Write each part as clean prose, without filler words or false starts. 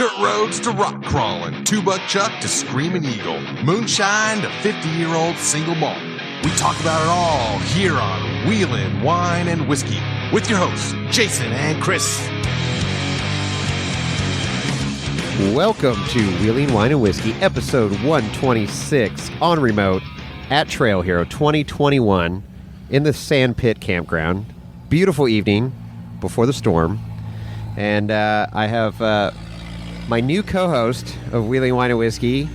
Dirt roads to rock crawling, two-buck chuck to screaming eagle, moonshine to 50-year-old single malt. We talk about it all here on Wheelin' Wine and Whiskey with your hosts, Jason and Chris. Welcome to Wheeling Wine and Whiskey, episode 126, on remote at Trail Hero 2021 in the Sandpit Campground. Beautiful evening before the storm. And I have my new co-host of Wheeling Wine and Whiskey,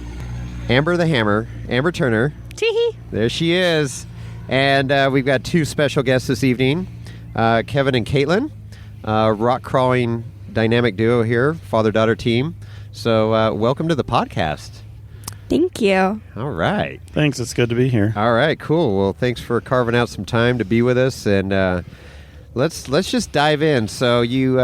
Amber the Hammer, Amber Turner. Tee-hee. There she is. And we've got two special guests this evening, Kevin and Katelynn, rock crawling dynamic duo here, father-daughter team. So welcome to the podcast. Thank you. All right. Thanks. It's good to be here. All right, cool. Well, thanks for carving out some time to be with us, and let's just dive in. So you,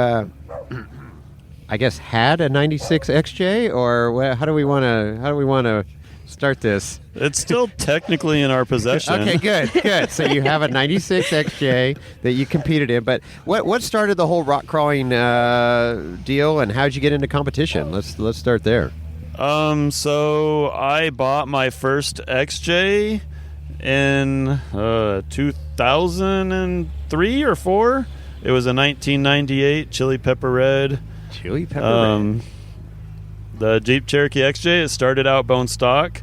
I guess, had a '96 XJ, or how do we want to start this? It's still technically in our possession. Okay, good. So you have a '96 XJ that you competed in, but what started the whole rock crawling deal, and how'd you get into competition? Let's start there. So I bought my first XJ in 2003 or 4. It was a 1998 Chili Pepper Red. Chili Pepper Red. The Jeep Cherokee XJ, it started out bone stock.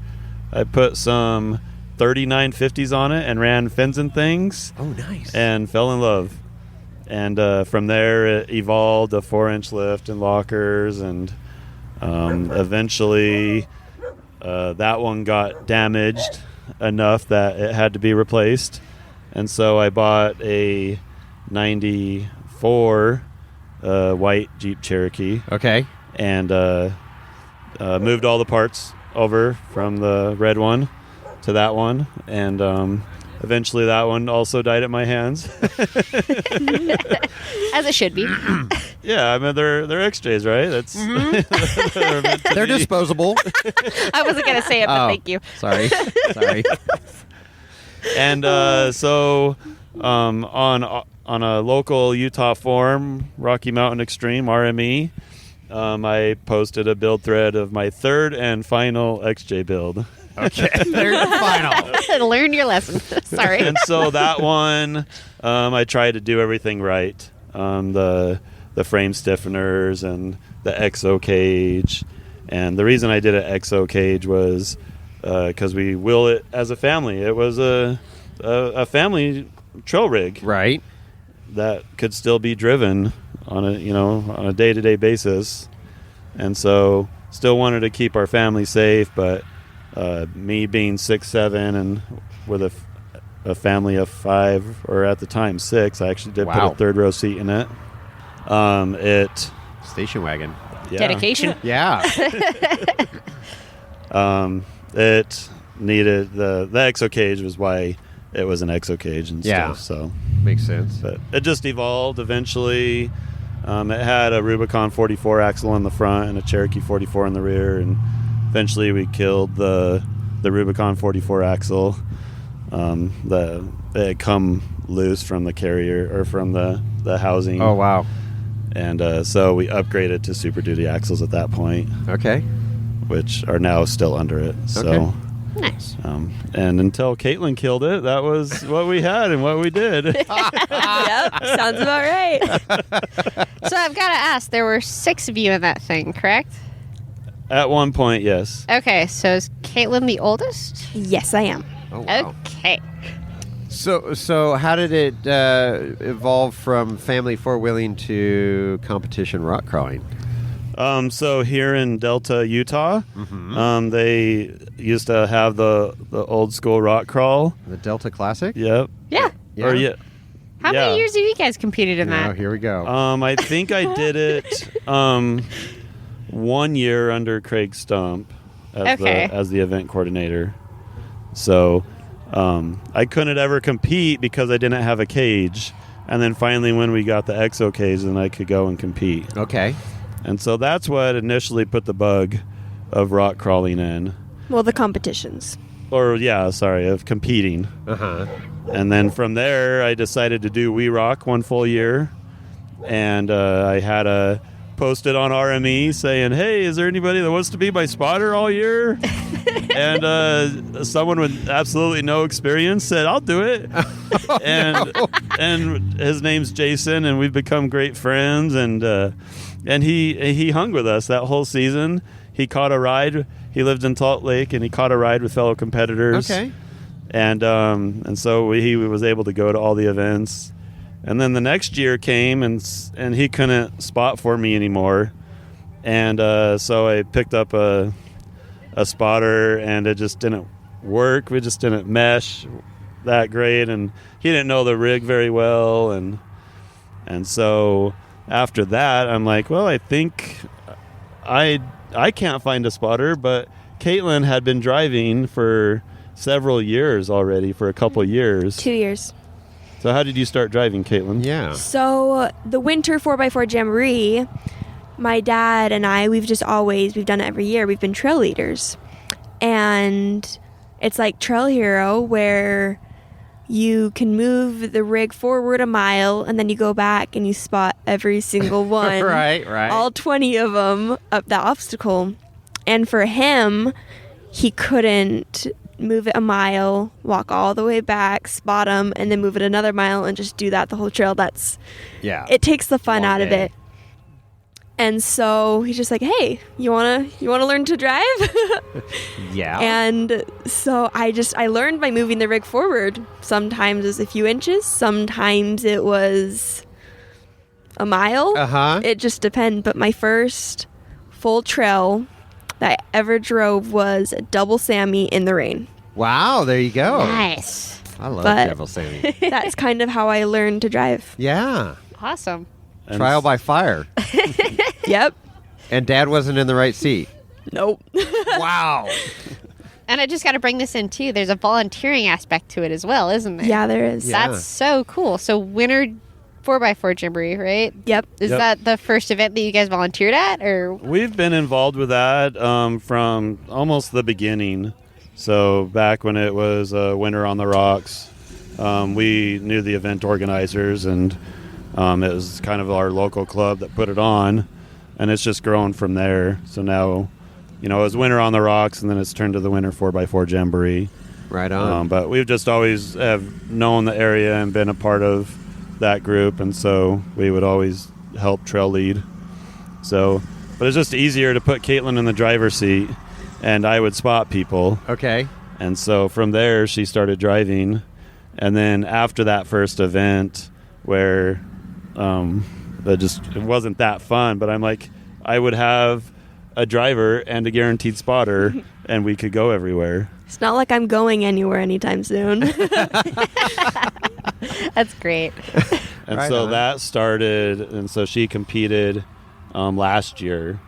I put some 3950s on it and ran fins and things. Oh, nice. And fell in love. And from there, it evolved a 4-inch lift and lockers, and eventually that one got damaged enough that it had to be replaced. And so I bought a 94 white Jeep Cherokee. Okay. And moved all the parts over from the red one to that one. And eventually that one also died at my hands. As it should be. Yeah, I mean, they're XJs, right? That's They're disposable. I wasn't going to say it, but thank you. Sorry. And so on a local Utah forum, Rocky Mountain Extreme, RME, I posted a build thread of my third and final XJ build. Okay, third and final. Learn your lesson. Sorry. And so that one, I tried to do everything right. The frame stiffeners and the XO cage. And the reason I did an XO cage was because we wheel it as a family. It was a family trail rig, Right. that could still be driven on a day-to-day basis. And so still wanted to keep our family safe, but me being 6'7" and with a family of 5, or at the time 6, I actually did put a third row seat in it. Station wagon. Yeah. Dedication. Yeah. It needed the EXO cage was why it was an EXO cage and stuff. So Makes sense. but it just evolved eventually. It had a Rubicon 44 axle in the front and a Cherokee 44 in the rear, and eventually we killed the Rubicon 44 axle. It had come loose from the carrier, or from the housing. Oh, wow. And so we upgraded to Super Duty axles at that point, Okay. which are now still under it. So, Okay. Nice. and until Katelynn killed it, that was what we had and what we did. Yep. Sounds about right. So I've got to ask, there were 6 of you in that thing, correct? At one point, yes. Okay, so is Katelynn the oldest? Yes, I am. Oh, wow. Okay. So how did it evolve from family four-wheeling to competition rock crawling? So here in Delta, Utah, they used to have the old school rock crawl. The Delta Classic? Yep. Yeah. Or yeah. How many years have you guys competed in Oh, that? here we go. I think I did it 1 year under Craig Stump as the event coordinator. So I couldn't ever compete because I didn't have a cage. And then finally when we got the EXO cage, then I could go and compete. Okay. And so that's what initially put the bug of rock crawling in. Well, the competitions. Of competing. Uh-huh. And then from there, I decided to do We Rock one full year. And I had a posted on RME saying, "Hey, is there anybody that wants to be my spotter all year?" And someone with absolutely no experience said, "I'll do it." And his name's Jason, and we've become great friends. And he hung with us that whole season. He caught a ride. He lived in Salt Lake, and he caught a ride with fellow competitors. Okay. And so he was able to go to all the events. And then the next year came, and he couldn't spot for me anymore. And so I picked up a spotter, and it just didn't work. We just didn't mesh that great, and he didn't know the rig very well. And so after that, I'm like, well, I think I can't find a spotter, but Katelynn had been driving for several years already, for a couple years. 2 years. So how did you start driving, Katelynn? Yeah. So the winter 4x4 Jamboree, my dad and I, we've done it every year. We've been trail leaders. And it's like Trail Hero, where you can move the rig forward a mile, and then you go back and you spot every single one. Right. All 20 of them up the obstacle. And for him, he couldn't move it a mile, walk all the way back, spot them, and then move it another mile and just do that the whole trail. It takes the fun Long out of day. it. And so he's just like, "Hey, you wanna learn to drive?" Yeah. And so I learned by moving the rig forward. Sometimes it was a few inches, sometimes it was a mile. Uh-huh. It just depended. But my first full trail that I ever drove was a double Sammy in the rain. Wow, there you go. Nice. I love But- Devil Sammy. That's kind of how I learned to drive. Yeah. Awesome. And Trial by fire. Yep. And Dad wasn't in the right seat. Nope. Wow. And I just got to bring this in too. There's a volunteering aspect to it as well, isn't there? Yeah, there is. Yeah. That's so cool. So winter 4x4 Jamboree, right? Yep. Is Yep. that the first event that you guys volunteered at, or? We've been involved with that from almost the beginning. So back when it was Winter on the Rocks, we knew the event organizers, and it was kind of our local club that put it on, and it's just grown from there. So now, it was Winter on the Rocks, and then it's turned to the Winter 4x4 Jamboree. Right on. But we've just always have known the area and been a part of that group, and so we would always help trail lead. So, but it's just easier to put Katelynn in the driver's seat, and I would spot people. Okay. And so from there, she started driving. And then after that first event, where it wasn't that fun, but I'm like, I would have a driver and a guaranteed spotter, and we could go everywhere. It's not like I'm going anywhere anytime soon. That's great. And Right so on. that started, and so she competed last year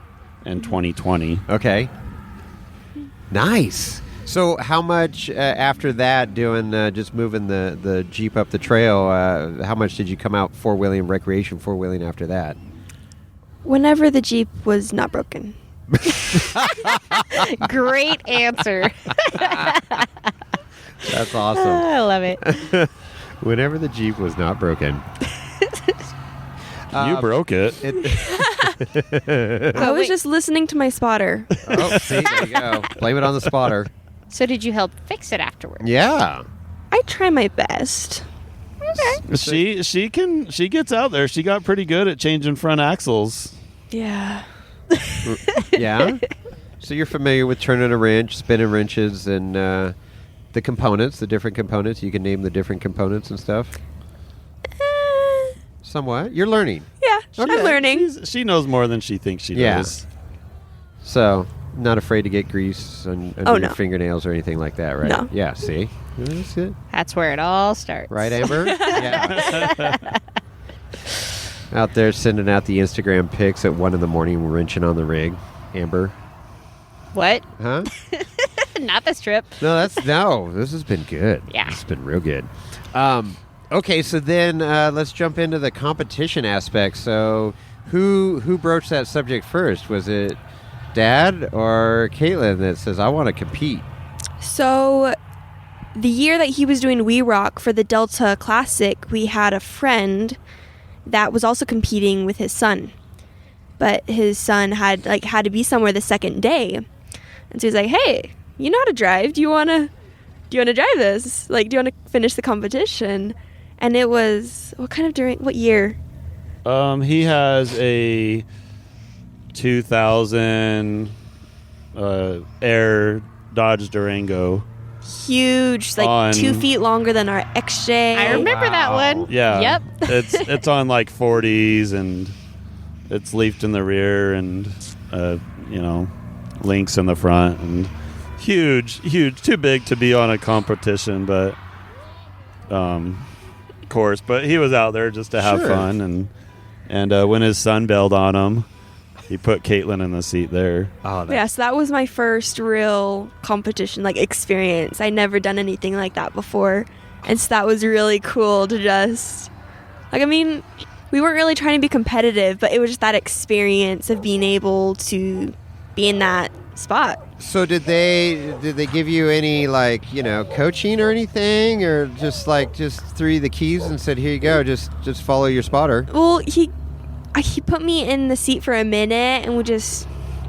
in 2020. Okay. Nice. So how much after that, doing just moving the Jeep up the trail, how much did you come out four-wheeling, recreation four-wheeling after that? Whenever the Jeep was not broken. Great answer. That's awesome. I love it. Whenever the Jeep was not broken. You broke it. I was wait. just listening to my spotter. Oh, see, there you go. Blame it on the spotter. So did you help fix it afterwards? Yeah. I try my best. She gets out there. She got pretty good at changing front axles. Yeah. Yeah. So you're familiar with turning a wrench, spinning wrenches, and the components, the different components. You can name the different components and stuff. Somewhat. You're learning. Yeah, Okay. I'm learning. She knows more than she thinks she Yeah. does. So, not afraid to get grease under Oh, your no. fingernails or anything like that, right? No. Yeah, see? That's it. That's where it all starts. Right, Amber? Yeah. Out there sending out the Instagram pics at 1 a.m, wrenching on the rig. Amber. What? Huh? Not this trip. This has been good. Yeah. This has been real good. Okay, so then let's jump into the competition aspect. So who broached that subject first? Was it Dad or Katelynn that says, I want to compete? So, the year that he was doing We Rock for the Delta Classic, we had a friend that was also competing with his son. but his son had to be somewhere the second day, and so he's like, "Hey, you know how to drive? Do you want to drive this? Like, do you want to finish the competition?" And it was what year? He has a 2000 Air Dodge Durango. Huge, like 2 feet longer than our XJ. I remember that one. Yeah. Yep. it's on like 40s, and it's leafed in the rear, and links in the front, and huge, too big to be on a competition, but course. But he was out there just to have fun, and when his son bailed on him, he put Katelynn in the seat there. Oh, Yeah, so that was my first real competition, like, experience. I'd never done anything like that before. And so that was really cool to just, we weren't really trying to be competitive, but it was just that experience of being able to be in that spot. So did they give you any coaching or anything, or just threw you the keys and said, "Here you go, just follow your spotter"? Well, he put me in the seat for a minute, and we just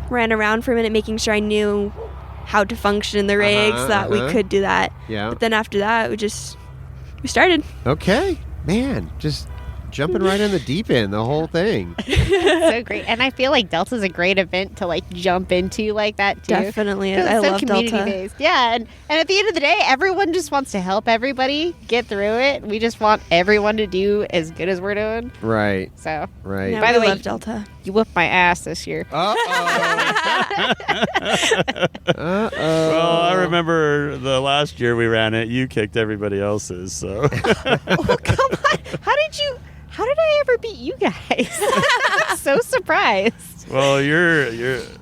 ran around for a minute, making sure I knew how to function in the rig so that we could do that. Yeah. But then after that, we started. Okay, man, just jumping right in the deep end, the whole thing. So great. And I feel like Delta's a great event to jump into like that too. Definitely. 'Cause I it's so love community Delta. based. Yeah, and at the end of the day, everyone just wants to help everybody get through it. We just want everyone to do as good as we're doing. Right. So Right. Yeah, By we the way, love Delta. you whipped my ass this year. Well, I remember the last year we ran it, you kicked everybody else's. So Oh, come on. How did I ever beat you guys? I'm so surprised. well, your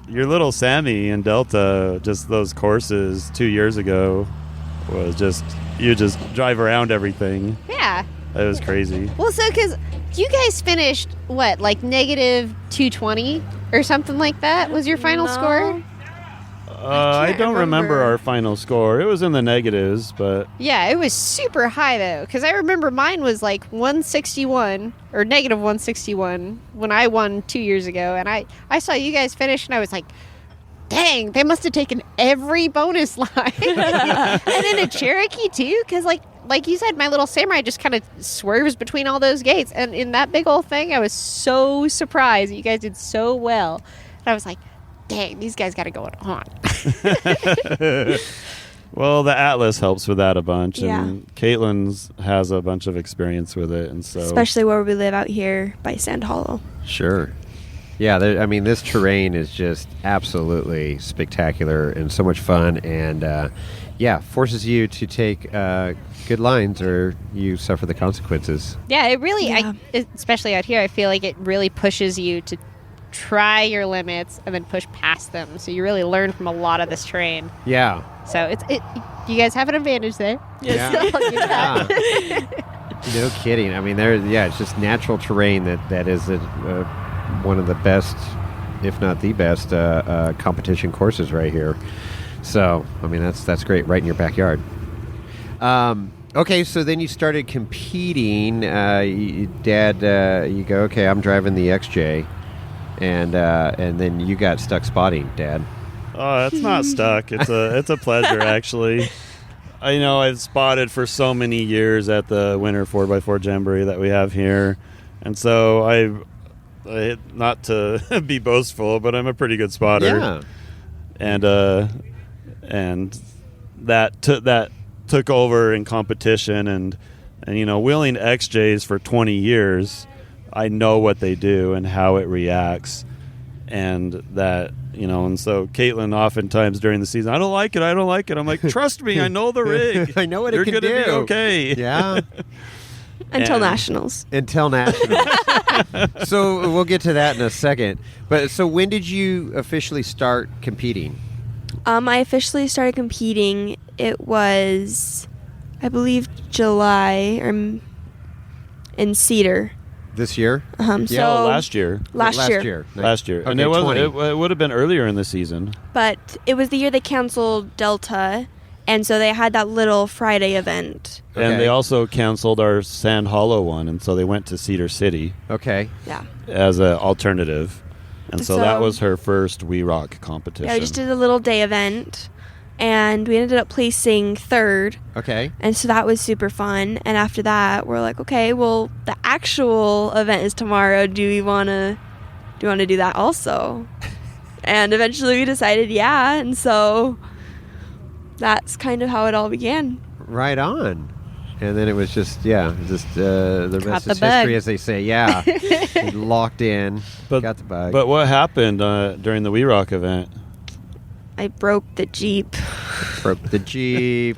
little Sammy in Delta, just those courses 2 years ago, was just you just drive around everything. Yeah. It was crazy. Well, so because you guys finished negative 220 or something like that was your final No. score? I can't don't remember remember. our final score. It was in the negatives, but Yeah, it was super high though, because I remember mine was 161 or negative 161 when I won 2 years ago, and I saw you guys finish, and I was like, dang, they must have taken every bonus line. And then a Cherokee too, because like you said, my little Samurai just kind of swerves between all those gates, and in that big old thing, I was so surprised that you guys did so well. And I was like, dang, these guys got it going on. well, the Atlas helps with that a bunch, Yeah. and Katelynn has a bunch of experience with it, and so Especially where we live out here by Sand Hollow. Sure. Yeah, this terrain is just absolutely spectacular and so much fun, and forces you to take good lines or you suffer the consequences. Yeah, it really, Yeah. especially out here, I feel like it really pushes you to try your limits and then push past them. So you really learn from a lot of this terrain. Yeah. So you guys have an advantage there. Yeah. I'll give you that. No kidding. It's just natural terrain that is one of the best, if not the best, competition courses right here. So, that's great, right in your backyard. Okay, so then you started competing. Dad, you go, okay, I'm driving the XJ, and then you got stuck spotting, Dad. Oh, it's not stuck. It's a pleasure, actually. I've spotted for so many years at the Winter 4x4 Jamboree that we have here, and so I not to be boastful, but I'm a pretty good spotter. Yeah. And that took over in competition, and wheeling XJs for 20 years, I know what they do and how it reacts, and that. And so Katelynn oftentimes during the season, I don't like it. I'm like, trust me, I know the rig. I know what You're it can do. gonna be okay. Yeah. Until And- nationals. Until nationals. So we'll get to that in a second. But so when did you officially start competing? I officially started competing. It was, I believe, July in Cedar. This year? So Yeah, last year. Last year. Last year. Okay, And it was 20. it would have been earlier in the season. But it was the year they canceled Delta, and so they had that little Friday event. Okay. And they also canceled our Sand Hollow one, and so they went to Cedar City Okay. Yeah. as an alternative. And so that was her first We Rock competition. Yeah, we just did a little day event, and we ended up placing 3rd. Okay. And so that was super fun. And after that, we're like, okay, well, the actual event is tomorrow. Do you want to do that also? And eventually we decided, yeah. And so that's kind of how it all began. Right on. And then it was just, the rest the is bug. history, as they say. Yeah. We locked in, got the bug. But what happened during the We Rock event? I broke the Jeep. Broke the Jeep.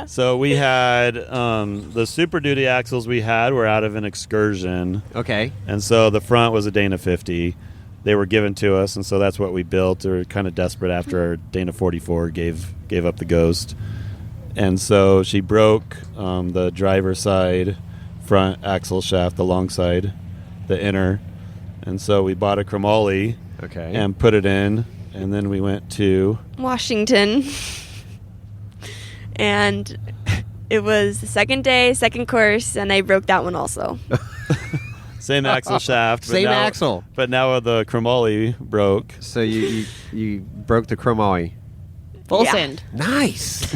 So we had the Super Duty axles we had were out of an excursion. Okay. And so the front was a Dana 50. They were given to us, and so that's what we built. We were kind of desperate after our Dana 44 gave up the Ghost. And so she broke the driver's side front axle shaft, the long side, the inner. And so we bought a chromoly and put it in, and then we went to Washington. And it was the second day, second course, and I broke that one also. same axle shaft. Same axle. But now the chromoly broke. So you broke the chromoly. Full Yeah. send. Nice.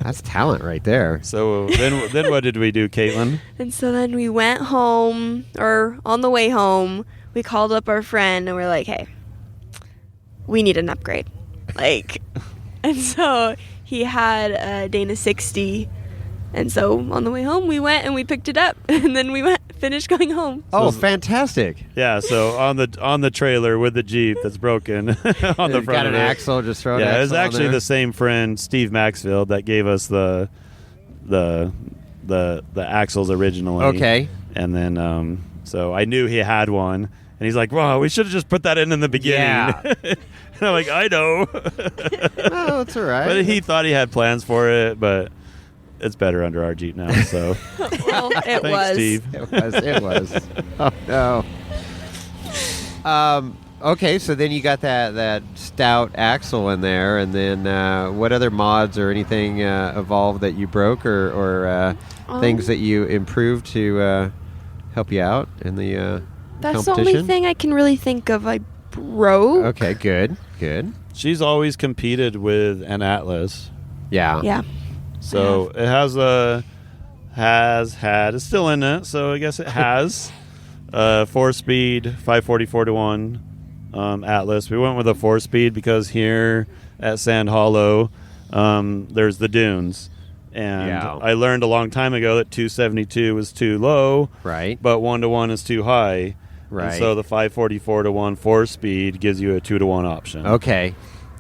That's talent right there. So then what did we do, Katelynn? And so then we went home, or on the way home, we called up our friend and we're like, hey, we need an upgrade. And so he had a Dana 60. And so on the way home, we went and we picked it up. And then we finished going home. Oh, fantastic. Yeah, so on the trailer with the Jeep that's broken on the front got of an it. axle, just throw an Yeah, axle it was actually on there. the same friend, Steve Maxfield, that gave us the axles originally. Okay. And then so I knew he had one, and he's like, "Wow, we should have just put that in the beginning." Yeah. And I'm like, "I know." Oh, it's all right. But he thought he had plans for it, but it's better under our Jeep now. So Well, it thanks, was. Steve. It was. Oh, no. Okay, so then you got that stout axle in there, and then what other mods or anything evolved that you broke, or things that you improved to help you out in the That's the competition? only thing I can really think of I broke. Okay, good. She's always competed with an Atlas. Yeah. Yeah. So it it's still in it, so I guess it has 4-speed 544-1 Atlas. We went with a 4-speed because here at Sand Hollow there's the dunes, and I learned a long time ago that 272 was too low, Right. but 1-to-1 is too high. Right. And so the 544-1 4-speed gives you a 2-to-1 option. Okay.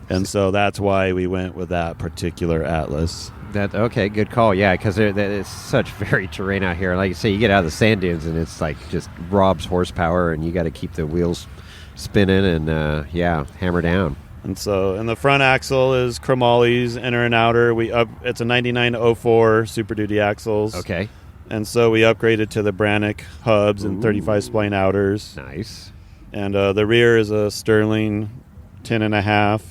And so that's why we went with that particular Atlas. Good call. Yeah, because it's such very terrain out here. Like you say, you get out of the sand dunes and it's like just robs horsepower, and you got to keep the wheels spinning and hammer down. And so, and the front axle is chromoly's inner and outer. It's a 9904 Super Duty axles. Okay. And so we upgraded to the Brannick hubs and 35 spline outers. Nice. And the rear is a Sterling 10.5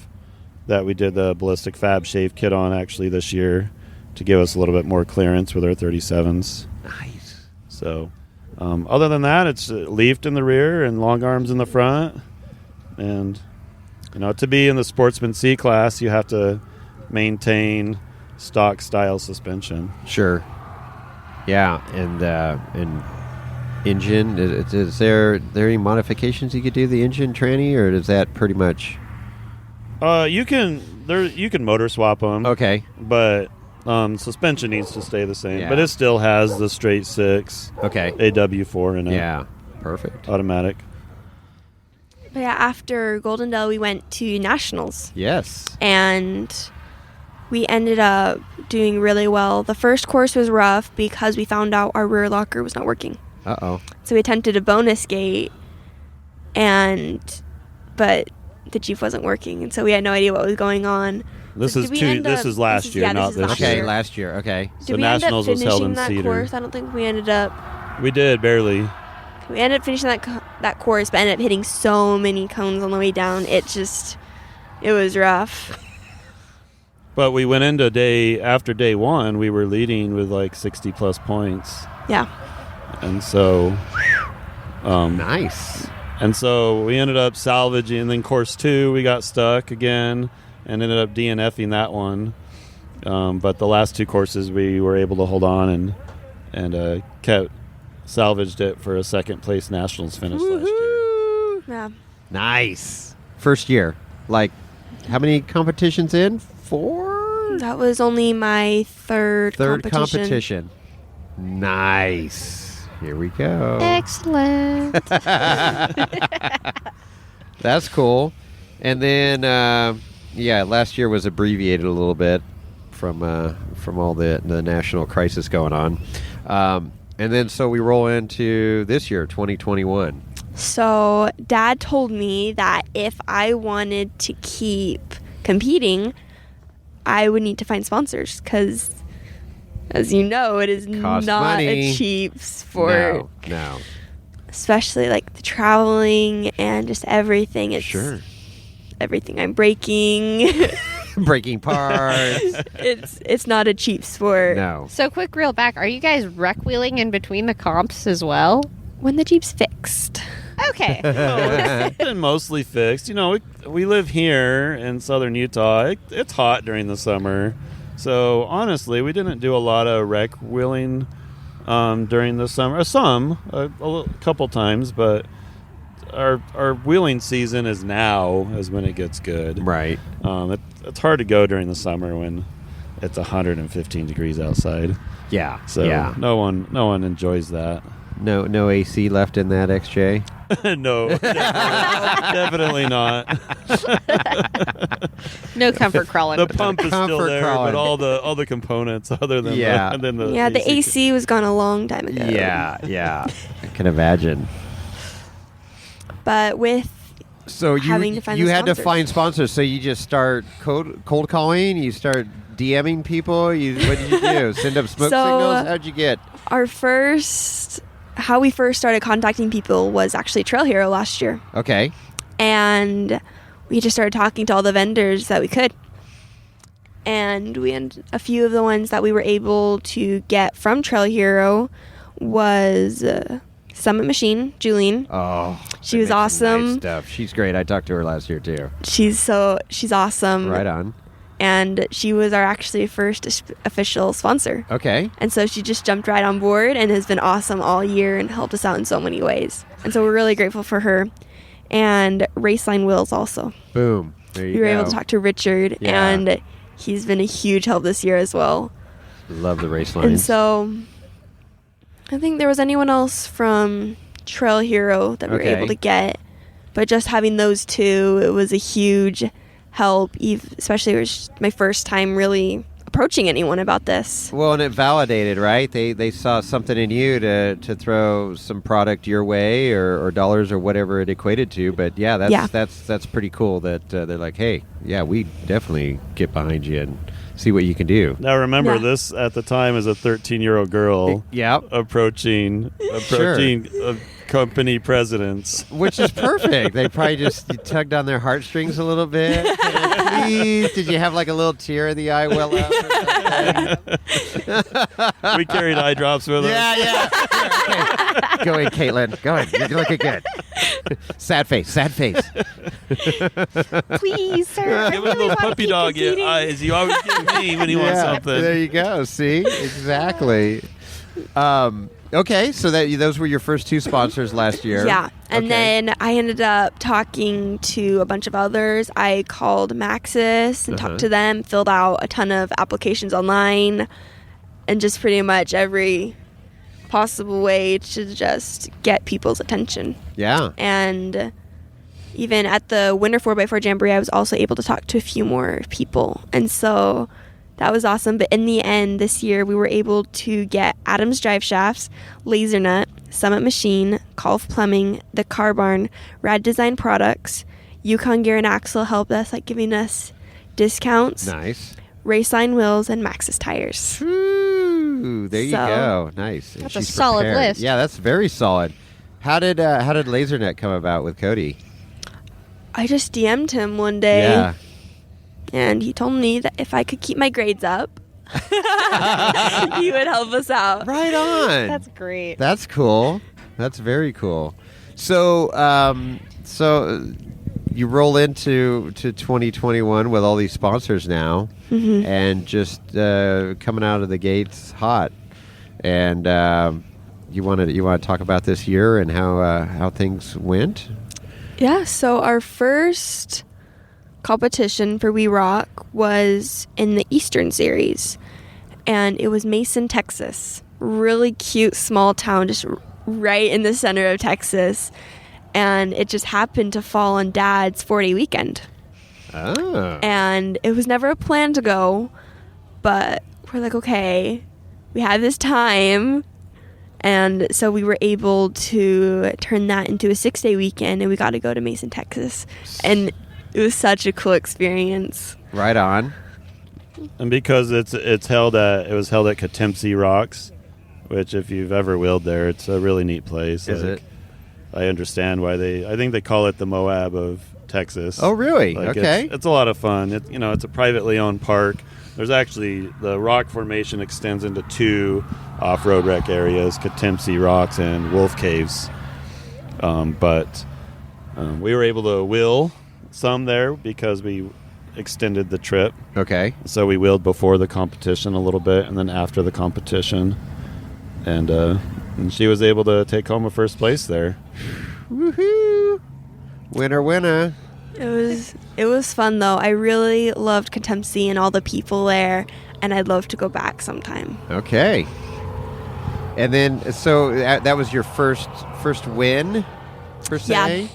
that we did the ballistic fab shave kit on actually this year to give us a little bit more clearance with our 37s. Nice. So other than that, it's leafed in the rear and long arms in the front. And to be in the Sportsman C class, you have to maintain stock style suspension. Sure. Yeah, and engine. Is there any modifications you could do to the engine, tranny, or is that pretty much? You can motor swap them. Okay. But suspension needs to stay the same. Yeah. But it still has the straight 6 Okay. AW4 in it. Yeah. Perfect. Automatic. But yeah, after Goldendale, we went to Nationals. Yes. And we ended up doing really well. The first course was rough because we found out our rear locker was not working. Uh-oh. So we attempted a bonus gate, but the Jeep wasn't working, and so we had no idea what was going on. This So is did we end this up- is last this is- year, yeah, this not is this last year. Okay, year. last year. Okay. So Did we end up Nationals was held finishing in that Cedar. course? I don't think we ended up. We did, barely. We ended up finishing that course, but ended up hitting so many cones on the way down. It was rough. But we went into after day 1, we were leading with like 60 plus points. Yeah. And so Nice. And so we ended up salvaging. And then course 2, we got stuck again and ended up DNFing that one. But the last 2 courses, we were able to hold on and kept salvaged it for a second place nationals finish last year. Yeah. Nice. First year. Like, how many competitions in? 4? That was only my third competition. Nice. Here we go. Excellent. That's cool. And then, last year was abbreviated a little bit from all the national crisis going on. And then so we roll into this year, 2021. So Dad told me that if I wanted to keep competing, I would need to find sponsors because, as you know, it is Costs not money. a cheap sport. No. Especially like the traveling and just everything. It's Sure. everything I'm breaking. Breaking parts. It's not a cheap sport. No. So quick reel back, are you guys wreck wheeling in between the comps as well? When the Jeep's fixed. Okay. It's been mostly fixed. You know, we live here in southern Utah. It's hot during the summer. So, honestly, we didn't do a lot of wreck wheeling during the summer. A couple times, but our wheeling season is now, is when it gets good. Right. It's hard to go during the summer when it's 115 degrees outside. Yeah. So, yeah. no one enjoys that. No AC left in that XJ? No, definitely not. No comfort crawling. The pump is still Comfort there, crawling. but all the components other than Yeah. The AC was gone a long time ago. Yeah. I can imagine. But with So having to find you the had to sponsors. find sponsors. So you just start cold calling. You start DMing people. What did you do? Send up smoke signals. How'd you get? how we first started contacting people was actually Trail Hero last year. Okay. And we just started talking to all the vendors that we could. And a few of the ones that we were able to get from Trail Hero was Summit Machine, Julian. Oh, She they was make some awesome. Nice stuff. She's great. I talked to her last year too. She's awesome. Right on. And she was our actually first official sponsor. Okay. And so she just jumped right on board and has been awesome all year and helped us out in so many ways. And so we're really grateful for her. And Raceline Wheels also. Boom. There you We were go. able to talk to Richard, Yeah. and he's been a huge help this year as well. Love the race And lines. so I think there was anyone else from Trail Hero that we were Okay. able to get. But just having those two, it was a huge help, especially it was my first time really approaching anyone about this. Well, and it validated, right? They saw something in you to throw some product your way or dollars or whatever it equated to. But yeah, that's pretty cool that they're like, hey, yeah, we definitely get behind you and see what you can do. Now remember, Yeah. this at the time is a 13-year-old girl Yep. approaching company presidents. Which is perfect. They probably just tugged on their heartstrings a little bit. Please, did you have like a little tear in the eye well up or something? We carried eye drops with us. Yeah. Okay. Go in, Katelynn. Go ahead. You're looking good. Sad face. Please, sir. I Give him really those want to puppy keep dog competing. eyes. You always give me when you want something. There you go. See? Exactly. Okay, so those were your first two sponsors last year. Yeah. And Okay. then I ended up talking to a bunch of others. I called Maxis and Uh-huh. talked to them, filled out a ton of applications online, and just pretty much every possible way to just get people's attention. Yeah. And even at the Winter 4x4 Jamboree, I was also able to talk to a few more people. And so that was awesome. But in the end, this year, we were able to get Adams Drive Shafts, Laser Nut, Summit Machine, Colf Plumbing, The Car Barn, Rad Design Products, Yukon Gear and Axle helped us, like giving us discounts, Nice. Raceline Wheels, and Maxis Tires. Ooh, there you So- go. Nice. And That's a she's solid prepared. list. Yeah, that's very solid. How did LaserNet come about with Cody? I just DM'd him one day. Yeah. And he told me that if I could keep my grades up, he would help us out. Right on. That's great. That's cool. That's very cool. So you roll into 2021 with all these sponsors now, and just coming out of the gates hot. And you want to talk about this year and how things went? Yeah. So our first competition for We Rock was in the Eastern Series, and it was Mason, Texas. Really cute small town, just right in the center of Texas. And it just happened to fall on Dad's 4-day weekend. Oh. And it was never a plan to go, but we're like, okay, we had this time. And so we were able to turn that into a 6-day weekend, and we got to go to Mason, Texas. And it was such a cool experience. Right on. And because it was held at Katelynn Rocks, which if you've ever wheeled there, it's a really neat place. Is it? I understand why I think they call it the Moab of Texas. Oh, really? Okay. It's a lot of fun. It's a privately owned park. There's actually, the rock formation extends into 2 off-road rec areas, Katelynn Rocks and Wolf Caves. But we were able to wheel some there because we extended the trip. Okay. So we wheeled before the competition a little bit and then after the competition. And she was able to take home a first place there. Woohoo! Winner. It was fun though. I really loved Katelynn and all the people there, and I'd love to go back sometime. Okay. And then, so that was your first win, per se? Yeah.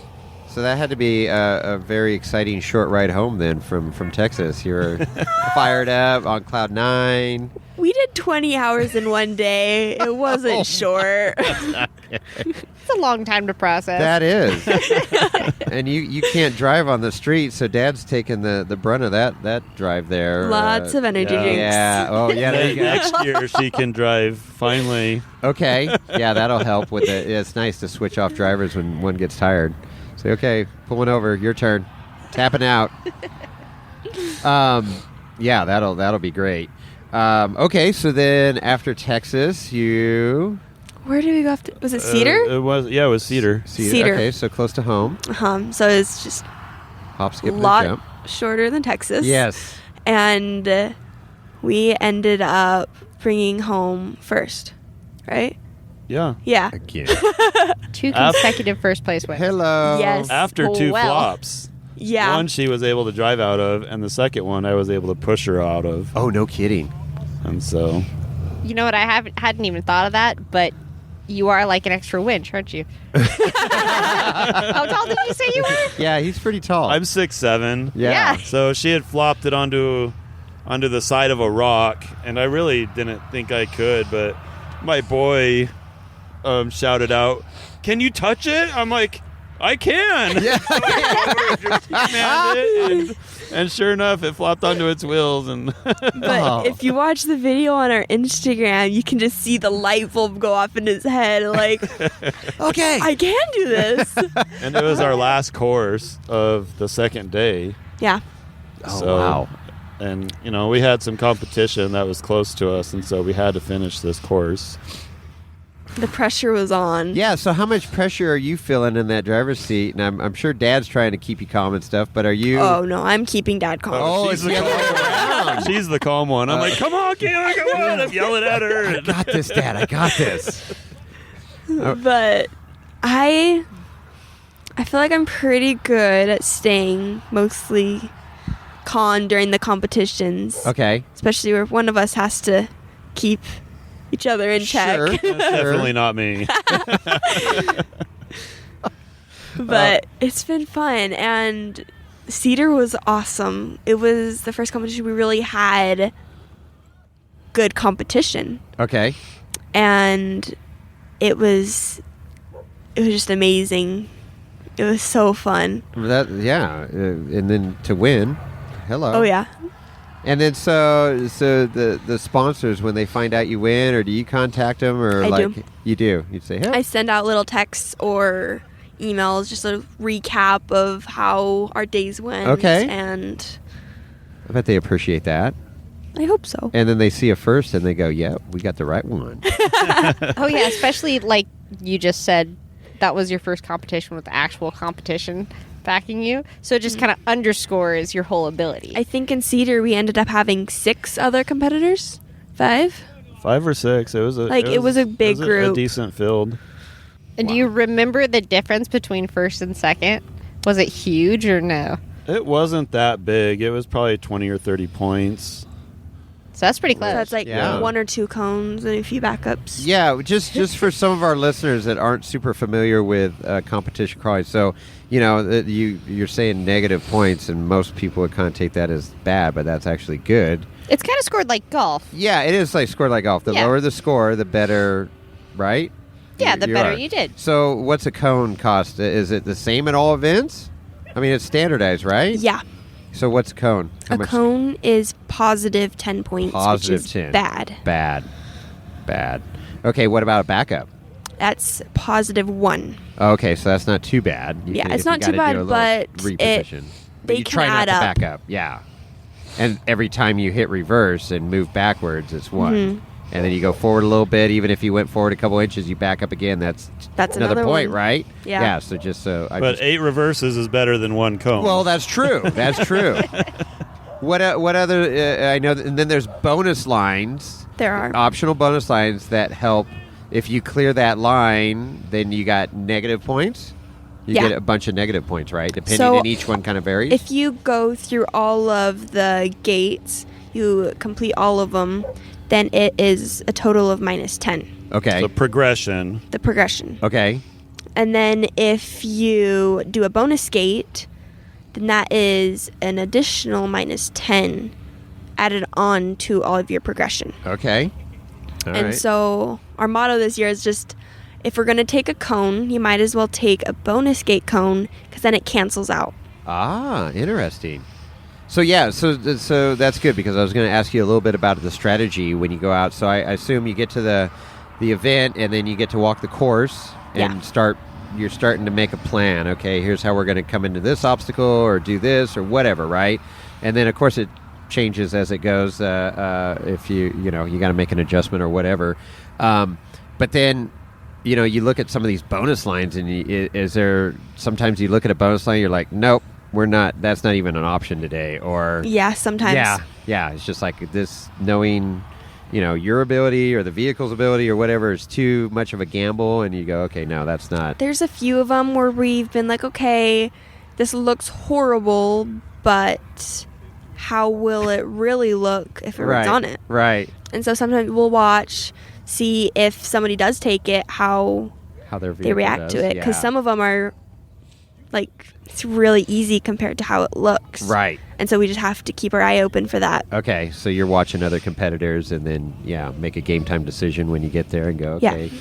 So that had to be a very exciting short ride home then from Texas. You were fired up on cloud 9. We did 20 hours in one day. It wasn't short. It's a long time to process. That is. And you can't drive on the street, so Dad's taking the brunt of that drive there. Lots of energy drinks. Yeah. Oh, yeah, there you go. Next year she can drive finally. Okay. Yeah, that'll help with it. Yeah, it's nice to switch off drivers when one gets tired. Say, okay, pull one over. Your turn. Tapping out. Yeah, that'll be great. Okay, so then after Texas, you... Where did we go after? Was it Cedar? It was Cedar. Cedar. Okay, so close to home. So it's just Hop, skip, a and lot jump. shorter than Texas. Yes. And we ended up bringing home first, right? Yeah. Yeah. Again. 2 consecutive first place wins. Hello. Yes. After 2 Well. flops. Yeah. One she was able to drive out of, and the second one I was able to push her out of. Oh, no kidding. And so... You know what? I hadn't even thought of that, but you are like an extra winch, aren't you? How tall did you say you were? Yeah, he's pretty tall. I'm 6'7". Yeah. So she had flopped it onto the side of a rock, and I really didn't think I could, but my boy shouted out, "Can you touch it?" I'm like, I can. Yeah. So I just command it, and sure enough, it flopped onto its wheels. And But if you watch the video on our Instagram, you can just see the light bulb go off in his head. Like, Okay. I can do this. and it was our last course of the second day. Yeah. Oh, So, wow. And, we had some competition that was close to us, and so we had to finish this course. The pressure was on. Yeah, so how much pressure are you feeling in that driver's seat? And I'm sure Dad's trying to keep you calm and stuff, but are you... Oh, no. I'm keeping Dad calm. Oh, she's it's the the other way calm one. She's the calm one. I'm like, come on, Kayla, come on. I'm yelling at her. I got this, Dad. I got this. But I feel like I'm pretty good at staying mostly calm during the competitions. Okay. Especially where one of us has to keep each other in check. Sure. That's definitely not me. But it's been fun, and Cedar was awesome. It was the first competition we really had good competition, Okay. and it was just amazing. It was so fun. And then to win. Hello. Oh yeah. And then so the sponsors, when they find out you win, or do you contact them, or I like do. You do? You'd say, hey. I send out little texts or emails, just a recap of how our days went. Okay. And I bet they appreciate that. I hope so. And then they see a first, and they go, "Yeah, we got the right one." Oh, yeah, especially like you just said, that was your first competition with actual competition backing you. So it just kind of underscores your whole ability. I think in Cedar we ended up having 6 other competitors. 5? 5 or 6. It was a big group. A decent field. And do you remember the difference between first and second? Was it huge or no? It wasn't that big. It was probably 20 or 30 points. So that's pretty close. So that's like Yeah. 1 or 2 cones and a few backups. Yeah, just for some of our listeners that aren't super familiar with competition crawling. So, you're saying negative points, and most people would kind of take that as bad, but that's actually good. It's kind of scored like golf. Yeah, it is like scored like golf. The Yeah. lower the score, the better, right? Yeah, the better are. you did. So, what's a cone cost? Is it the same at all events? I mean, it's standardized, right? Yeah. So, what's a cone? How A cone is positive 10 points, Positive which is 10. bad. Bad. Okay, what about a backup? That's positive 1. Okay, so that's not too bad. Yeah, if it's you not too gotta bad, do a little but reposition. But they you can try not add to up. back up. Yeah, and every time you hit reverse and move backwards, it's 1. Mhm. And then you go forward a little bit. Even if you went forward a couple inches, you back up again. That's another point, one. right? Yeah. Yeah. So just so. But 8 reverses is better than 1 cone. Well, that's true. That's true. What other? I know, and then there's bonus lines. There are. Optional bonus lines that help. If you clear that line, then you got negative points. You Yeah. get a bunch of negative points, right? Depending, So, and each one kind of varies. If you go through all of the gates, you complete all of them, then it is a total of minus 10, Okay. So progression. the progression. Okay. And then if you do a bonus gate, then that is an additional minus 10 added on to all of your progression. Okay. All And right. so our motto this year is just, if we're going to take a cone, you might as well take a bonus gate cone because then it cancels out. Interesting. So yeah, so that's good because I was going to ask you a little bit about the strategy when you go out. So I assume you get to the event and then you get to walk the course and you're starting to make a plan. Okay, here's how we're going to come into this obstacle or do this or whatever, right? And then of course it changes as it goes. If you got to make an adjustment or whatever. But then you look at some of these bonus lines and is there sometimes you look at a bonus line, you're like, nope. We're not. That's not even an option today. Or Yeah, sometimes. yeah. It's just like this knowing, your ability or the vehicle's ability or whatever is too much of a gamble, and you go, okay, no, that's not. There's a few of them where we've been like, okay, this looks horrible, but how will it really look if it runs on it? Right. And so sometimes we'll watch, see if somebody does take it, how Their they vehicle react does. to it. Because Yeah. some of them are like, it's really easy compared to how it looks. Right. And so we just have to keep our eye open for that. Okay, so you're watching other competitors and then make a game time decision when you get there and go, Yeah. okay.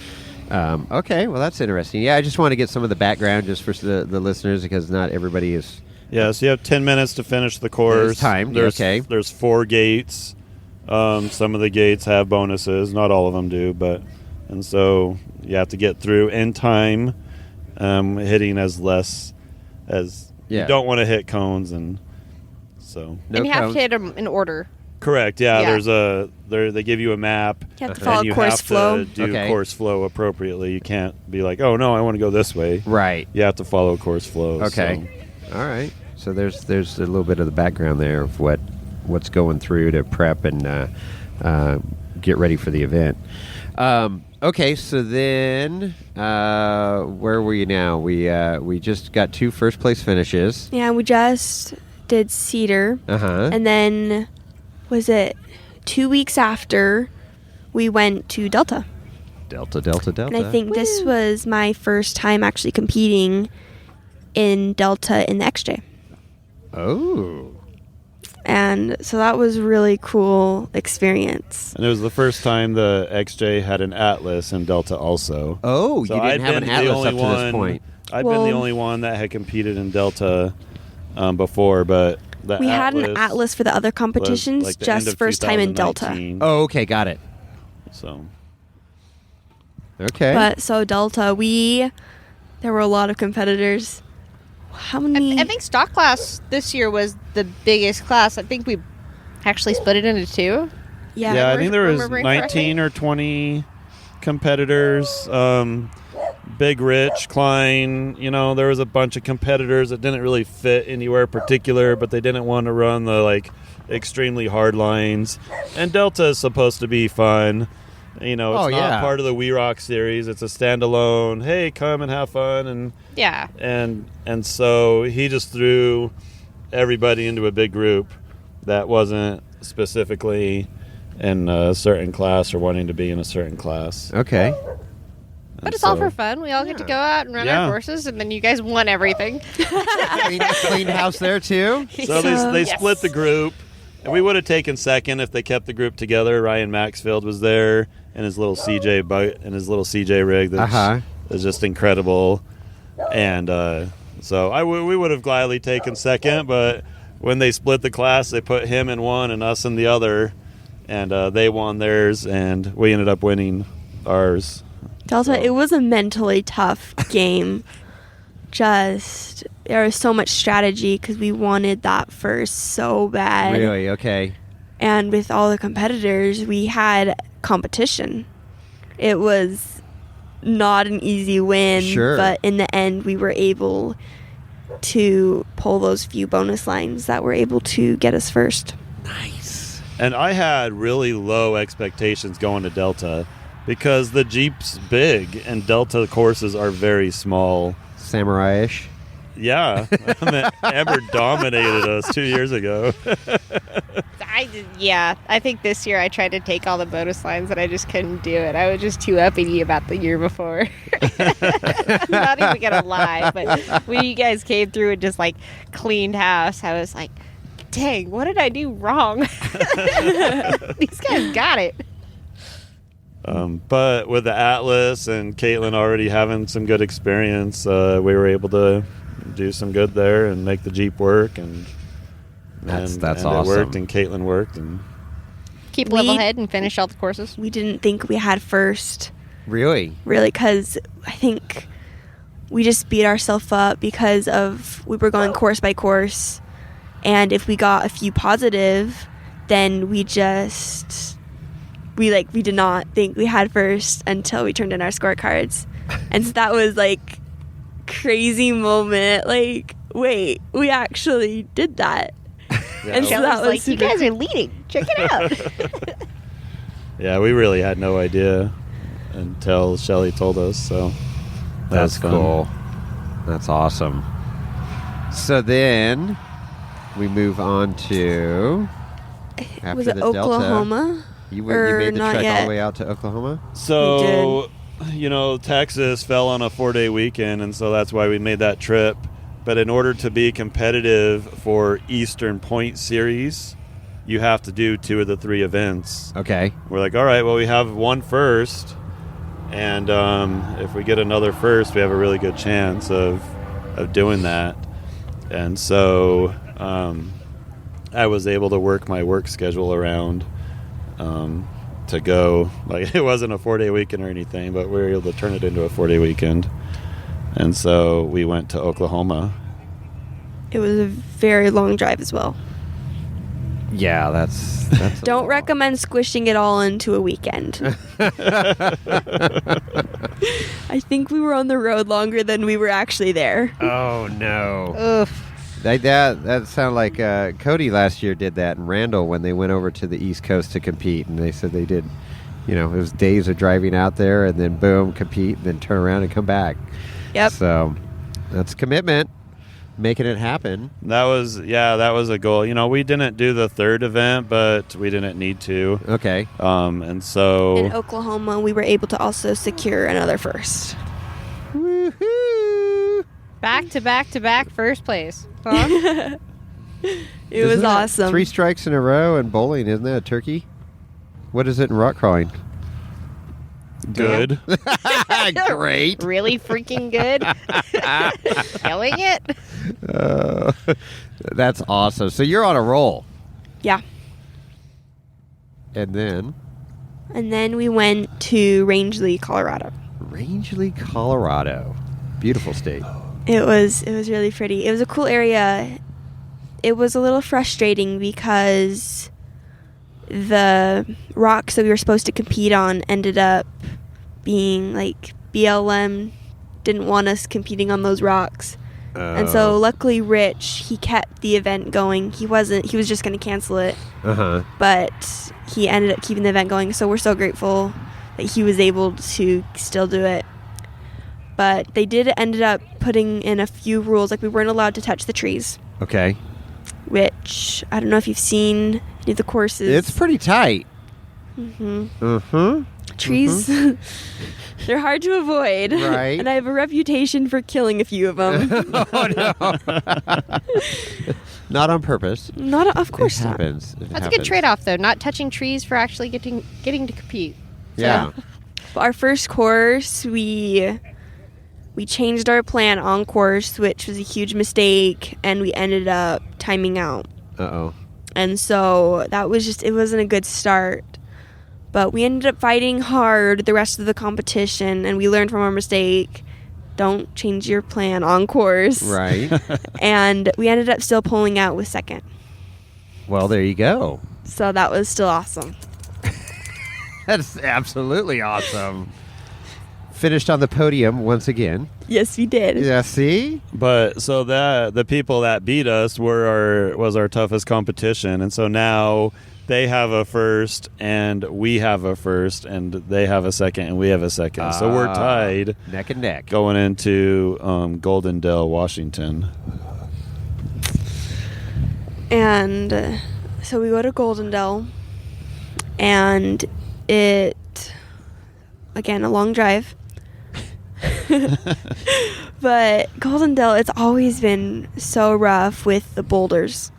Okay, well that's interesting. Yeah, I just want to get some of the background just for the listeners because not everybody is. Yeah, so you have 10 minutes to finish the course. It's timed, okay. There's 4 gates. Some of the gates have bonuses. Not all of them do, and so you have to get through in time, hitting as less as you don't want to hit cones, and so. No and you have cones. to hit them in order. Correct. Yeah, Yeah. they give you a map. You have to and follow you course have flow. to do Okay. course flow appropriately. You can't be like, oh no, I want to go this way. Right. You have to follow course flow. Okay. All right. So there's a little bit of the background there of what's going through to prep and get ready for the event. Okay, so then where were you now? We just got 2 first place finishes. Yeah, we just did Cedar. Uh-huh. And then, was it 2 weeks after, we went to Delta. Delta. And I think this was my first time actually competing in Delta in the XJ. Oh. And so that was really cool experience. And it was the first time the XJ had an Atlas in Delta also. Oh, So you didn't I'd have an been the Atlas only up to this point. I've been the Well- only one that had competed in Delta before, but the We had an Atlas for the other was competitions, like the end just of first time in Delta. 2019. Oh, okay, got it. So Okay. But so Delta, there were a lot of competitors. How many? I think stock class this year was the biggest class. I think we actually split it into 2. yeah, I think there was remembering 19 or 20 competitors. Big Rich, Klein, there was a bunch of competitors that didn't really fit anywhere particular, but they didn't want to run the extremely hard lines. And Delta is supposed to be fun. It's not part of the We Rock series. It's a standalone. Hey, come and have fun. And Yeah. And so he just threw everybody into a big group that wasn't specifically in a certain class or wanting to be in a certain class. Okay. But it's all for fun. We all get to go out and run our courses, and then you guys won everything. Clean house there, too? So they split the group. And we would have taken second if they kept the group together. Ryan Maxfield was there and his little CJ boat and his little CJ rig that is just incredible. And so we would have gladly taken second, but when they split the class, they put him in one and us in the other, and they won theirs, and we ended up winning ours. Delta, it was a mentally tough game. Just, there was so much strategy because we wanted that first so bad. Really? Okay. And with all the competitors, we had competition. It was not an easy win, sure. But in the end, we were able to pull those few bonus lines that were able to get us first. Nice. And I had really low expectations going to Delta because the Jeep's big and Delta courses are very small. Samurai-ish. Yeah. Amber dominated us 2 years ago. I think this year I tried to take all the bonus lines and I just couldn't do it. I was just too uppity about the year before. I'm not even going to lie, but when you guys came through and just cleaned house, I was like, dang, what did I do wrong? These guys got it. But with the Atlas and Katelynn already having some good experience, we were able to do some good there and make the Jeep work, and that's and awesome. It worked, and Katelynn worked, and keep level head and finish all the courses. We didn't think we had first. Really, because I think we just beat ourselves up because we were going course by course, and if we got a few positive, then we did not think we had first until we turned in our scorecards. And so that was crazy moment. Wait, we actually did that. Yeah, and so that was you guys are leading. Check it out. Yeah, we really had no idea until Shelly told us. So that's cool. That's awesome. So then we move on to was it Oklahoma? Delta. You made the trek all the way out to Oklahoma? So, Texas fell on a 4-day weekend, and so that's why we made that trip. But in order to be competitive for Eastern Point Series, you have to do 2 of the 3 events. Okay. We're like, all right, well, we have one first, and if we get another first, we have a really good chance of doing that. And so I was able to work my work schedule around to go. It wasn't a 4-day weekend or anything, but we were able to turn it into a 4-day weekend. And so we went to Oklahoma. It was a very long drive as well. Yeah, that's Don't recommend squishing it all into a weekend. I think we were on the road longer than we were actually there. Oh, no. Oof. That sounded like Cody last year did that, and Randall when they went over to the East Coast to compete, and they said they did, it was days of driving out there, and then boom, compete, and then turn around and come back. Yep. So that's commitment, making it happen. That was a goal. We didn't do the 3rd event, but we didn't need to. Okay. And so in Oklahoma, we were able to also secure another first. Woohoo! Back to back to back first place. Huh? It was awesome. 3 strikes in a row in bowling, isn't that a turkey? What is it in rock crawling? good. Great. Really freaking good. Killing it. That's awesome. So you're on a roll. Yeah. And then we went to Rangeley, Colorado. Rangeley, Colorado. Beautiful state. It was really pretty. It was a cool area. It was a little frustrating because the rocks that we were supposed to compete on ended up being BLM didn't want us competing on those rocks. And so luckily Rich, he kept the event going. He was just going to cancel it. But he ended up keeping the event going. So we're so grateful that he was able to still do it. But they ended up putting in a few rules. Like, we weren't allowed to touch the trees. Okay. Which, I don't know if you've seen any of the courses. It's pretty tight. Trees, they're hard to avoid. Right. And I have a reputation for killing a few of them. Oh, no. Not on purpose. Of course It not. happens. That's a good trade-off, though. Not touching trees for actually getting to compete. Yeah. But our first course, we changed our plan on course, which was a huge mistake, and we ended up timing out. Uh-oh. And so that was it wasn't a good start. But we ended up fighting hard the rest of the competition, and we learned from our mistake. Don't change your plan on course. Right. And we ended up still pulling out with second. Well, there you go. So that was still awesome. That's absolutely awesome. Finished on the podium once again. Yes, we did. Yeah, see? But so that the people that beat us was our toughest competition, and so now they have a first and we have a first, and they have a second and we have a second. So we're tied neck and neck going into Golden Dale, Washington. And so we go to Golden Dale, and again, a long drive. But Golden Dale, it's always been so rough with the boulders.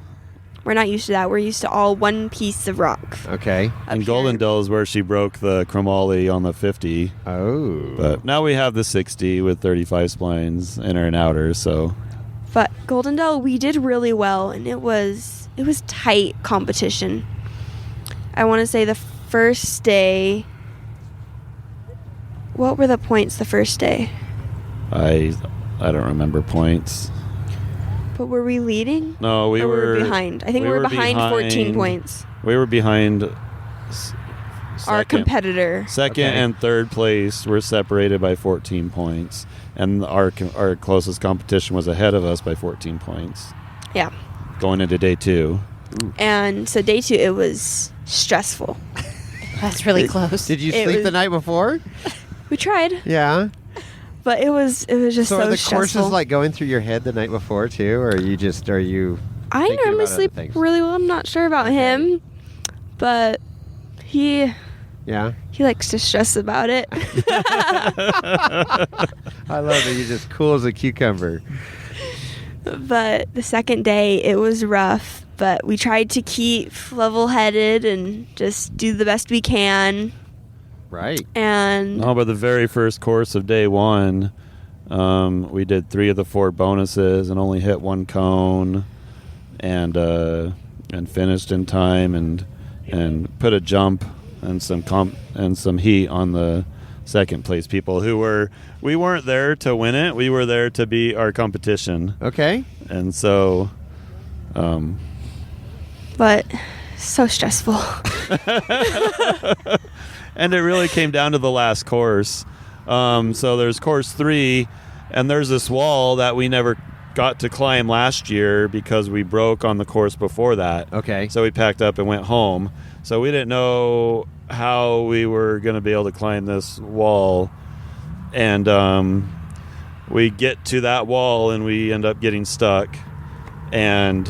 We're not used to that. We're used to all one piece of rock. Okay. And Golden Dale is where she broke the chromoly on the 50. Oh. But now we have the 60 with 35 splines, inner and outer, so. But Golden Dale, we did really well, and it was tight competition. I want to say the first day. What were the points the first day? I don't remember points. But were we leading? No, we were behind. I think we were behind 14 points. We were behind Our competitor. Second and third place were separated by 14 points, and our closest competition was ahead of us by 14 points. Yeah. Going into day 2. And so day 2, it was stressful. That's really close. Did you sleep the night before? We tried. Yeah. But it was just so are the stressful. courses like going through your head the night before too, or are you? I thinking normally about other sleep things? really well. I'm not sure about him, but he likes to stress about it. I love that you're just cool as a cucumber. But the second day, it was rough. But we tried to keep level-headed and just do the best we can. Right. And No, but the very first course of day 1, we did 3 of the 4 bonuses and only hit 1 cone, and finished in time and put a jump and some heat on the second place people we weren't there to win it. We were there to beat our competition. Okay. And so, but so stressful. and it really came down to the last course. So there's course 3, and there's this wall that we never got to climb last year because we broke on the course before that. Okay. So we packed up and went home. So we didn't know how we were going to be able to climb this wall. And we get to that wall and we end up getting stuck. And,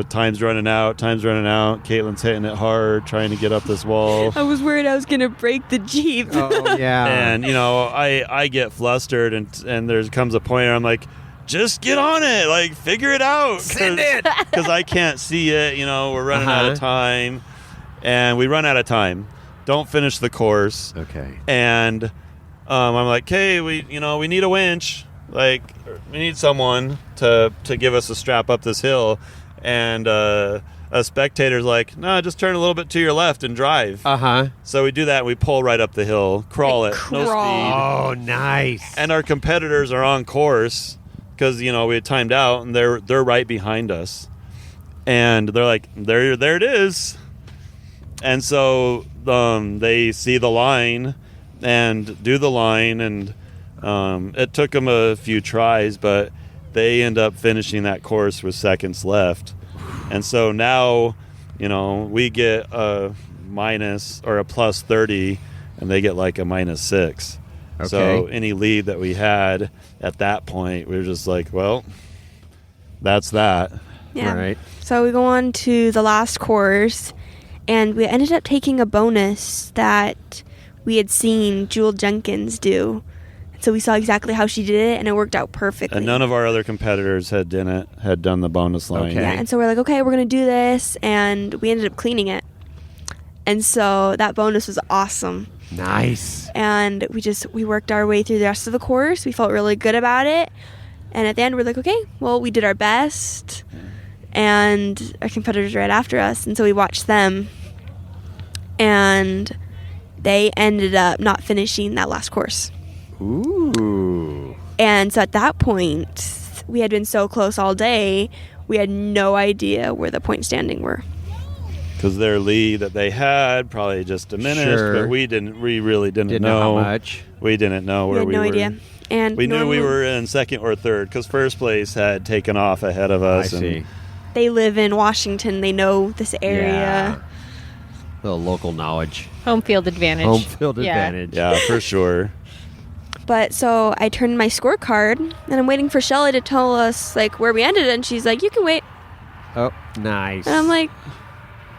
time's running out. Katelyn's hitting it hard, trying to get up this wall. I was worried I was going to break the Jeep. Oh, yeah. And, I get flustered and there comes a point where I'm like, just get on it. Like, figure it out. Send it. Because I can't see it. We're running out of time. And we run out of time. Don't finish the course. Okay. And I'm like, okay, we need a winch. Like, we need someone to give us a strap up this hill. And a spectator's like, no, just turn a little bit to your left and drive. Uh-huh. So we do that. And we pull right up the hill, crawl it, no speed. Oh, nice. And our competitors are on course because, we had timed out, and they're right behind us. And they're like, there it is. And so they see the line and do the line, and It took them a few tries, but they end up finishing that course with seconds left. And so now, we get a minus or a plus 30, and they get like a minus 6. Okay. So any lead that we had at that point, we were just like, well, that's that. Yeah. Right. So we go on to the last course, and we ended up taking a bonus that we had seen Jewel Jenkins do. So we saw exactly how she did it, and it worked out perfectly. And none of our other competitors had done the bonus line. Okay. Yeah, and so we're like, okay, we're going to do this, and we ended up cleaning it. And so that bonus was awesome. Nice. And we worked our way through the rest of the course. We felt really good about it. And at the end, we're like, okay, well, we did our best. And our competitors right after us. And so we watched them. And they ended up not finishing that last course. Ooh. And so at that point, we had been so close all day, we had no idea where the point standing were. Because their lead that they had probably just diminished, Sure. but we really didn't know how much. We didn't know We where had we no were. idea. And We knew we normally were in second or third because first place had taken off ahead of I us. see. they live in Washington. They know this area. Yeah. Little local knowledge. Home field advantage. Home field Yeah. advantage. Yeah, for sure. But so I turned my scorecard, and I'm waiting for Shelly to tell us like where we ended, and she's like, "You can wait." Oh, nice. And I'm like,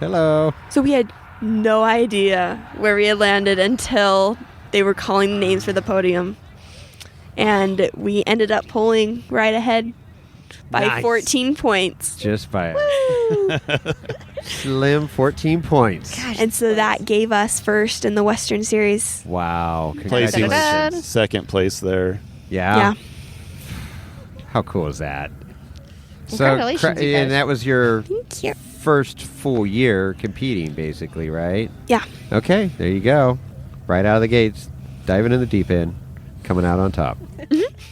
hello. so we had no idea where we had landed until they were calling the names for the podium, and we ended up pulling right ahead by Nice. 14 points. Just by slim 14 points. Gosh, And so that gave us first in the Western Series. Wow. Placing Congratulations. second place there. Yeah. Yeah. How cool is that? Congratulations, you guys. and that was your Thank you. first full year competing, basically, right? Yeah. Okay, there you go. Right out of the gates, diving in the deep end, coming out on top.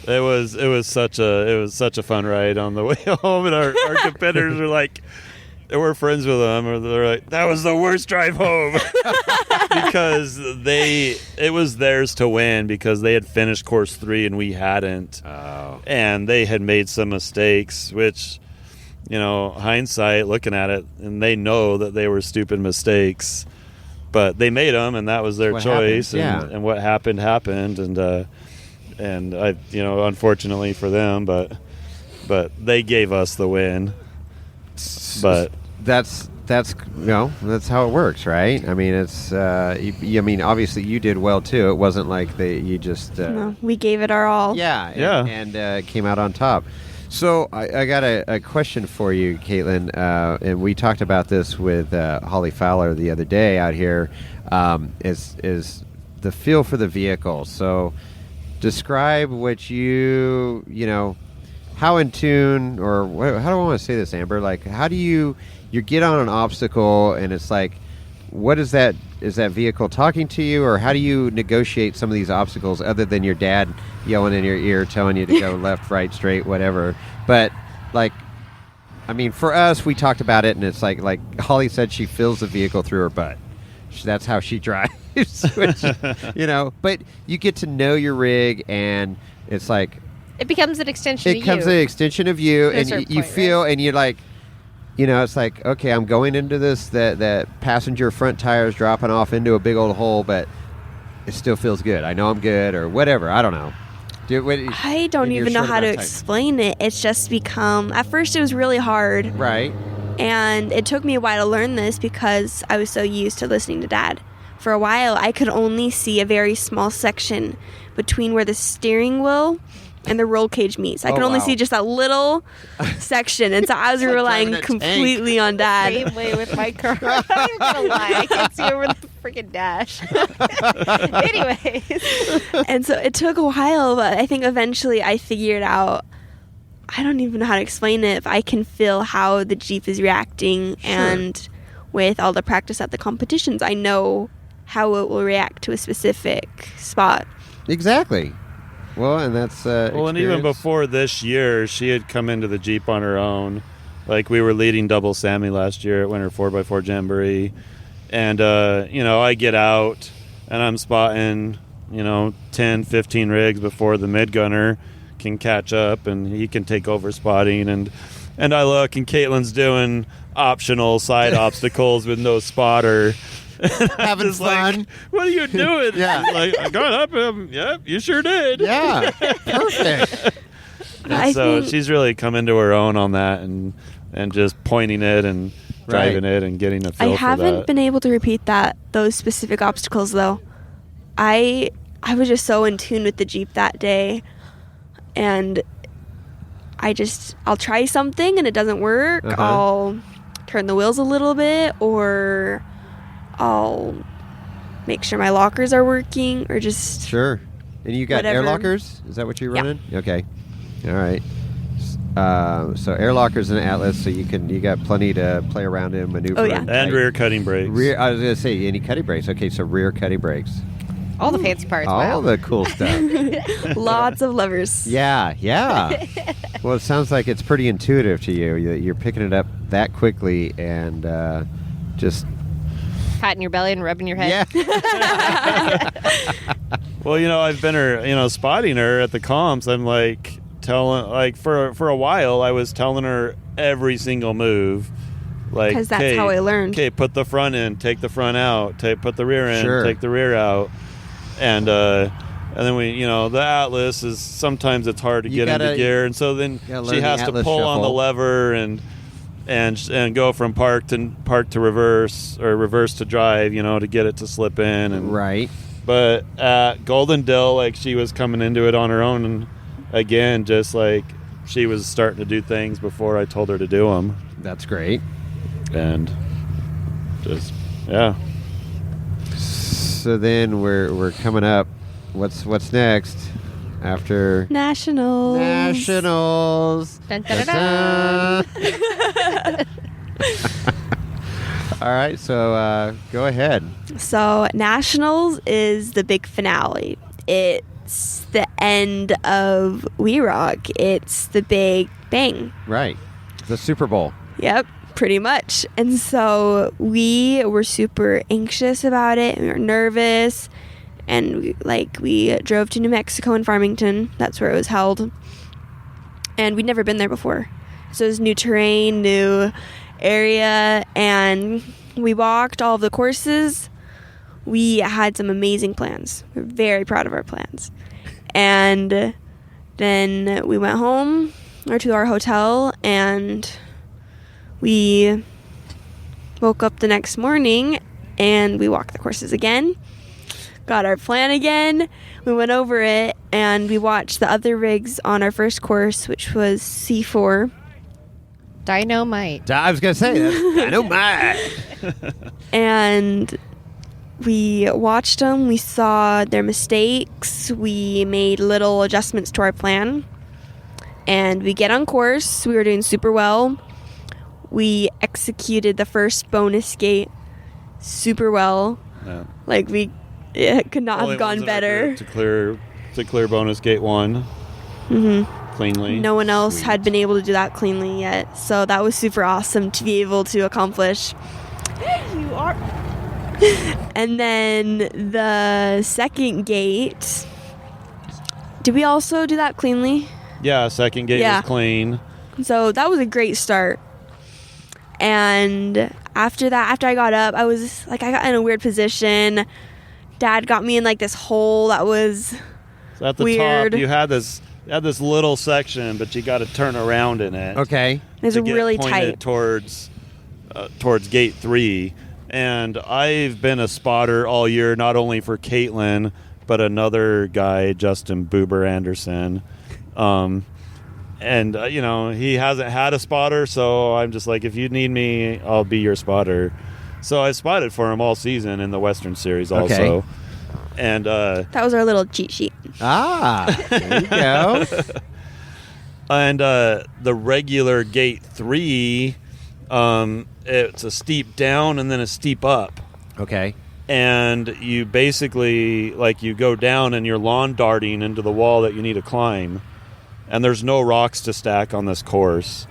It was such a fun ride on the way home, and our competitors were like, we're friends with them, or they're like, that was the worst drive home because it was theirs to win because they had finished course 3 and we hadn't, and they had made some mistakes, which, hindsight looking at it, and they know that they were stupid mistakes, but they made them, and that was their What choice, happened, yeah. and what happened, and I, unfortunately for them, but they gave us the win. But That's how it works, right? I mean, it's obviously you did well too. It wasn't like you just No, we gave it our all. and came out on top. So I got a question for you, Katelynn, and we talked about this with Holly Fowler the other day out here. Is the feel for the vehicle? So describe what how in tune, or how do I want to say this, Amber? Like, how do you get on an obstacle and it's like, what is that? Is that vehicle talking to you, or how do you negotiate some of these obstacles other than your dad yelling in your ear, telling you to go left, right, straight, whatever? But for us, we talked about it, and it's like Holly said, she feels the vehicle through her butt. That's how she drives, which, But you get to know your rig, and it's like It becomes an extension of it you. becomes an extension of you, To a and certain you point, feel, right? and you're like, it's like, okay, I'm going into this, that passenger front tire's dropping off into a big old hole, but it still feels good. I know I'm good, or whatever. I don't know. I don't in your even know short how to amount of time. explain it. It's just become, at first it was really hard. Right. And it took me a while to learn this because I was so used to listening to Dad. For a while, I could only see a very small section between where the steering wheel and the roll cage meets. I could only wow. see just that little section. And so I was like relying driving a completely on Dad. Same way with my car. I'm not even gonna lie. I can't see over the freaking dash. Anyways. And so it took a while, but I think eventually I figured out, I don't even know how to explain it, if I can feel how the Jeep is reacting. Sure. And with all the practice at the competitions, I know how it will react to a specific spot. Exactly. Well, and that's well, and even experience. before this year, she had come into the Jeep on her own. Like, we were leading Double Sammy last year at Winter 4x4 Jamboree. And, I get out, and I'm spotting 10, 15 rigs before the mid gunner can catch up, and he can take over spotting. And I look, and Katelynn's doing optional side obstacles with no spotter. Having fun. Like, what are you doing? Yeah. Like, I got up him. Yep, you sure did. Yeah. Perfect. And so she's really come into her own on that, and just pointing it and driving it and getting a feel for that. I haven't been able to repeat those specific obstacles though. I was just so in tune with the Jeep that day, and I'll try something and it doesn't work. Uh-huh. I'll turn the wheels a little bit, or I'll make sure my lockers are working, or just Sure. And you got whatever. air lockers? Is that what you're Yeah. running? Okay. All right. So air lockers and Atlas, so you got plenty to play around in, maneuver. Oh, yeah. And rear cutting brakes. I was gonna say any cutting brakes. Okay, so rear cutting brakes. All the fancy parts. All Wow. the cool stuff. lots of levers. Yeah. Well, it sounds like it's pretty intuitive to you. You're picking it up that quickly and just Patting your belly and rubbing your head. yeah. Well, I've been her, spotting her at the comps. I'm like telling, like for a while, I was telling her every single move. Like, 'Cause that's how I learned. Okay, put the front in, take the front out, put the rear in, Sure. take the rear out, and then the Atlas is sometimes it's hard to You get gotta- into gear, and so then gotta learn she the has to Atlas pull on the shuffle. lever and go from park to reverse, or reverse to drive, to get it to slip in. And Right. but at Golden Dill, like, she was coming into it on her own, and again, just like she was starting to do things before I told her to do them, That's great. and just yeah. So then we're coming up. What's next after Nationals. Nationals? Dun, dun, dun, Dun-dun. All right, so go ahead. So Nationals is the big finale. It's the end of We Rock. It's the big bang. Right, the Super Bowl. Yep, pretty much. And so we were super anxious about it. We were nervous. And we drove to New Mexico in Farmington. That's where it was held. And we'd never been there before. So it was new terrain, new area. And we walked all of the courses. We had some amazing plans. We're very proud of our plans. And then we went home or to our hotel, and we woke up the next morning and we walked the courses again. Got our plan again. We went over it and we watched the other rigs on our first course, which was C4. Dynamite. I was gonna say that. I know mine. And we watched them. We saw their mistakes. We made little adjustments to our plan. And we get on course. We were doing super well. We executed the first bonus gate super well. Yeah. It could not Only have gone ones in our better. group to clear bonus gate 1 cleanly. No one else Sweet. had been able to do that cleanly yet. So that was super awesome to be able to accomplish. You are. And then the second gate. Did we also do that cleanly? Yeah, second gate Yeah. was clean. So that was a great start. And after that, after I got up, I got in a weird position. Dad got me in this hole that was So at the weird. top, you had this little section, but you got to turn around in it. Okay. It's to get really pointed tight. towards gate 3. And I've been a spotter all year, not only for Katelynn, but another guy, Justin Boober Anderson. And he hasn't had a spotter, so I'm just like, if you need me, I'll be your spotter. So I spotted for him all season in the Western Series also. Okay. And That was our little cheat sheet. There you go. And the regular gate 3, it's a steep down and then a steep up. Okay. And you basically, you go down and you're lawn darting into the wall that you need to climb. And there's no rocks to stack on this course.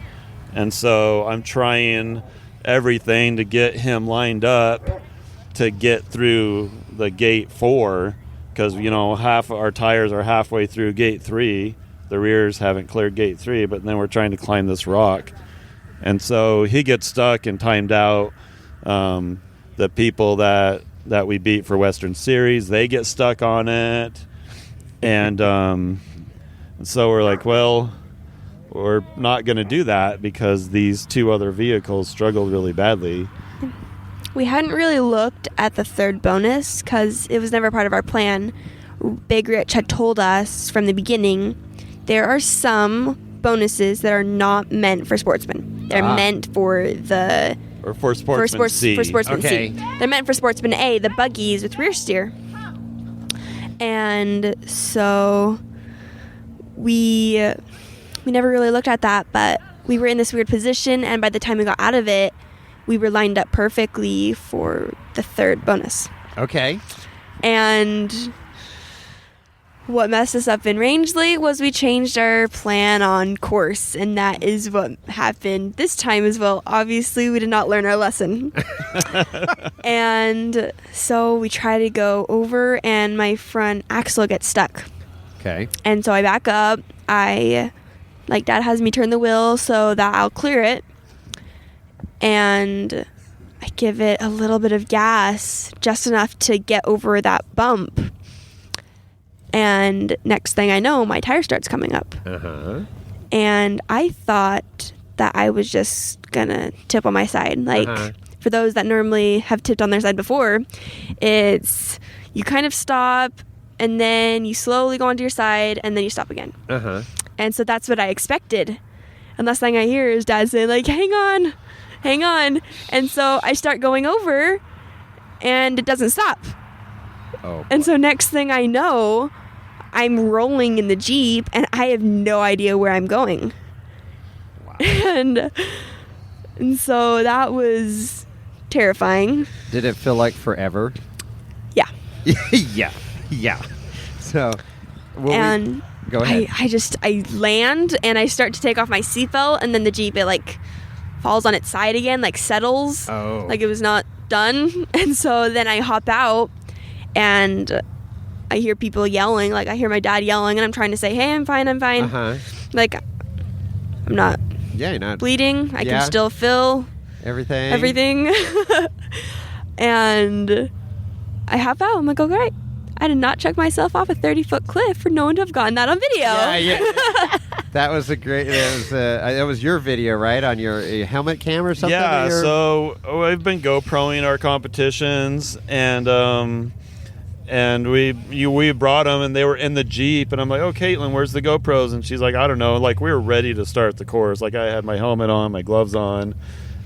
And so I'm trying everything to get him lined up to get through the gate 4 because half our tires are halfway through gate 3. The rears haven't cleared gate 3, but then we're trying to climb this rock. And so he gets stuck and timed out. The people that we beat for Western Series, they get stuck on it. And so we're like, well, we're not going to do that because these 2 other vehicles struggled really badly. We hadn't really looked at the third bonus because it was never part of our plan. Big Rich had told us from the beginning there are some bonuses that are not meant for sportsmen. They're meant for the... Or for sportsman C. For sportsman Okay. C. They're meant for sportsman A, the buggies with rear steer. And so we never really looked at that, but we were in this weird position, and by the time we got out of it, we were lined up perfectly for the third bonus. Okay. And what messed us up in Rangeley was we changed our plan on course, and that is what happened this time as well. Obviously, we did not learn our lesson. And so we try to go over, and my front axle gets stuck. Okay. And so I back up. Dad has me turn the wheel so that I'll clear it. And I give it a little bit of gas, just enough to get over that bump. And next thing I know, my tire starts coming up. Uh-huh. And I thought that I was just gonna tip on my side. For those that normally have tipped on their side before, it's you kind of stop, and then you slowly go onto your side, and then you stop again. Uh-huh. And so that's what I expected. And last thing I hear is Dad saying, hang on. And so I start going over, and it doesn't stop. Oh. And so next thing I know, I'm rolling in the Jeep, and I have no idea where I'm going. Wow. And so that was terrifying. Did it feel like forever? Yeah. Yeah. So, go ahead. I land, and I start to take off my seatbelt, and then the Jeep, it falls on its side again, settles. Oh. Like it was not done. And so then I hop out, and I hear people yelling. I hear my dad yelling, and I'm trying to say, hey, I'm fine. Uh-huh. I'm not Yeah, you're not bleeding. I can still feel everything. And I hop out. I'm like, oh, great. I did not check myself off a 30-foot cliff for no one to have gotten that on video. Yeah. That was that was your video, right? On your helmet cam or something? Yeah, so I've been GoProing our competitions, and we brought them, and they were in the Jeep, and I'm like, oh, Katelynn, where's the GoPros? And she's like, I don't know. We were ready to start the course. I had my helmet on, my gloves on,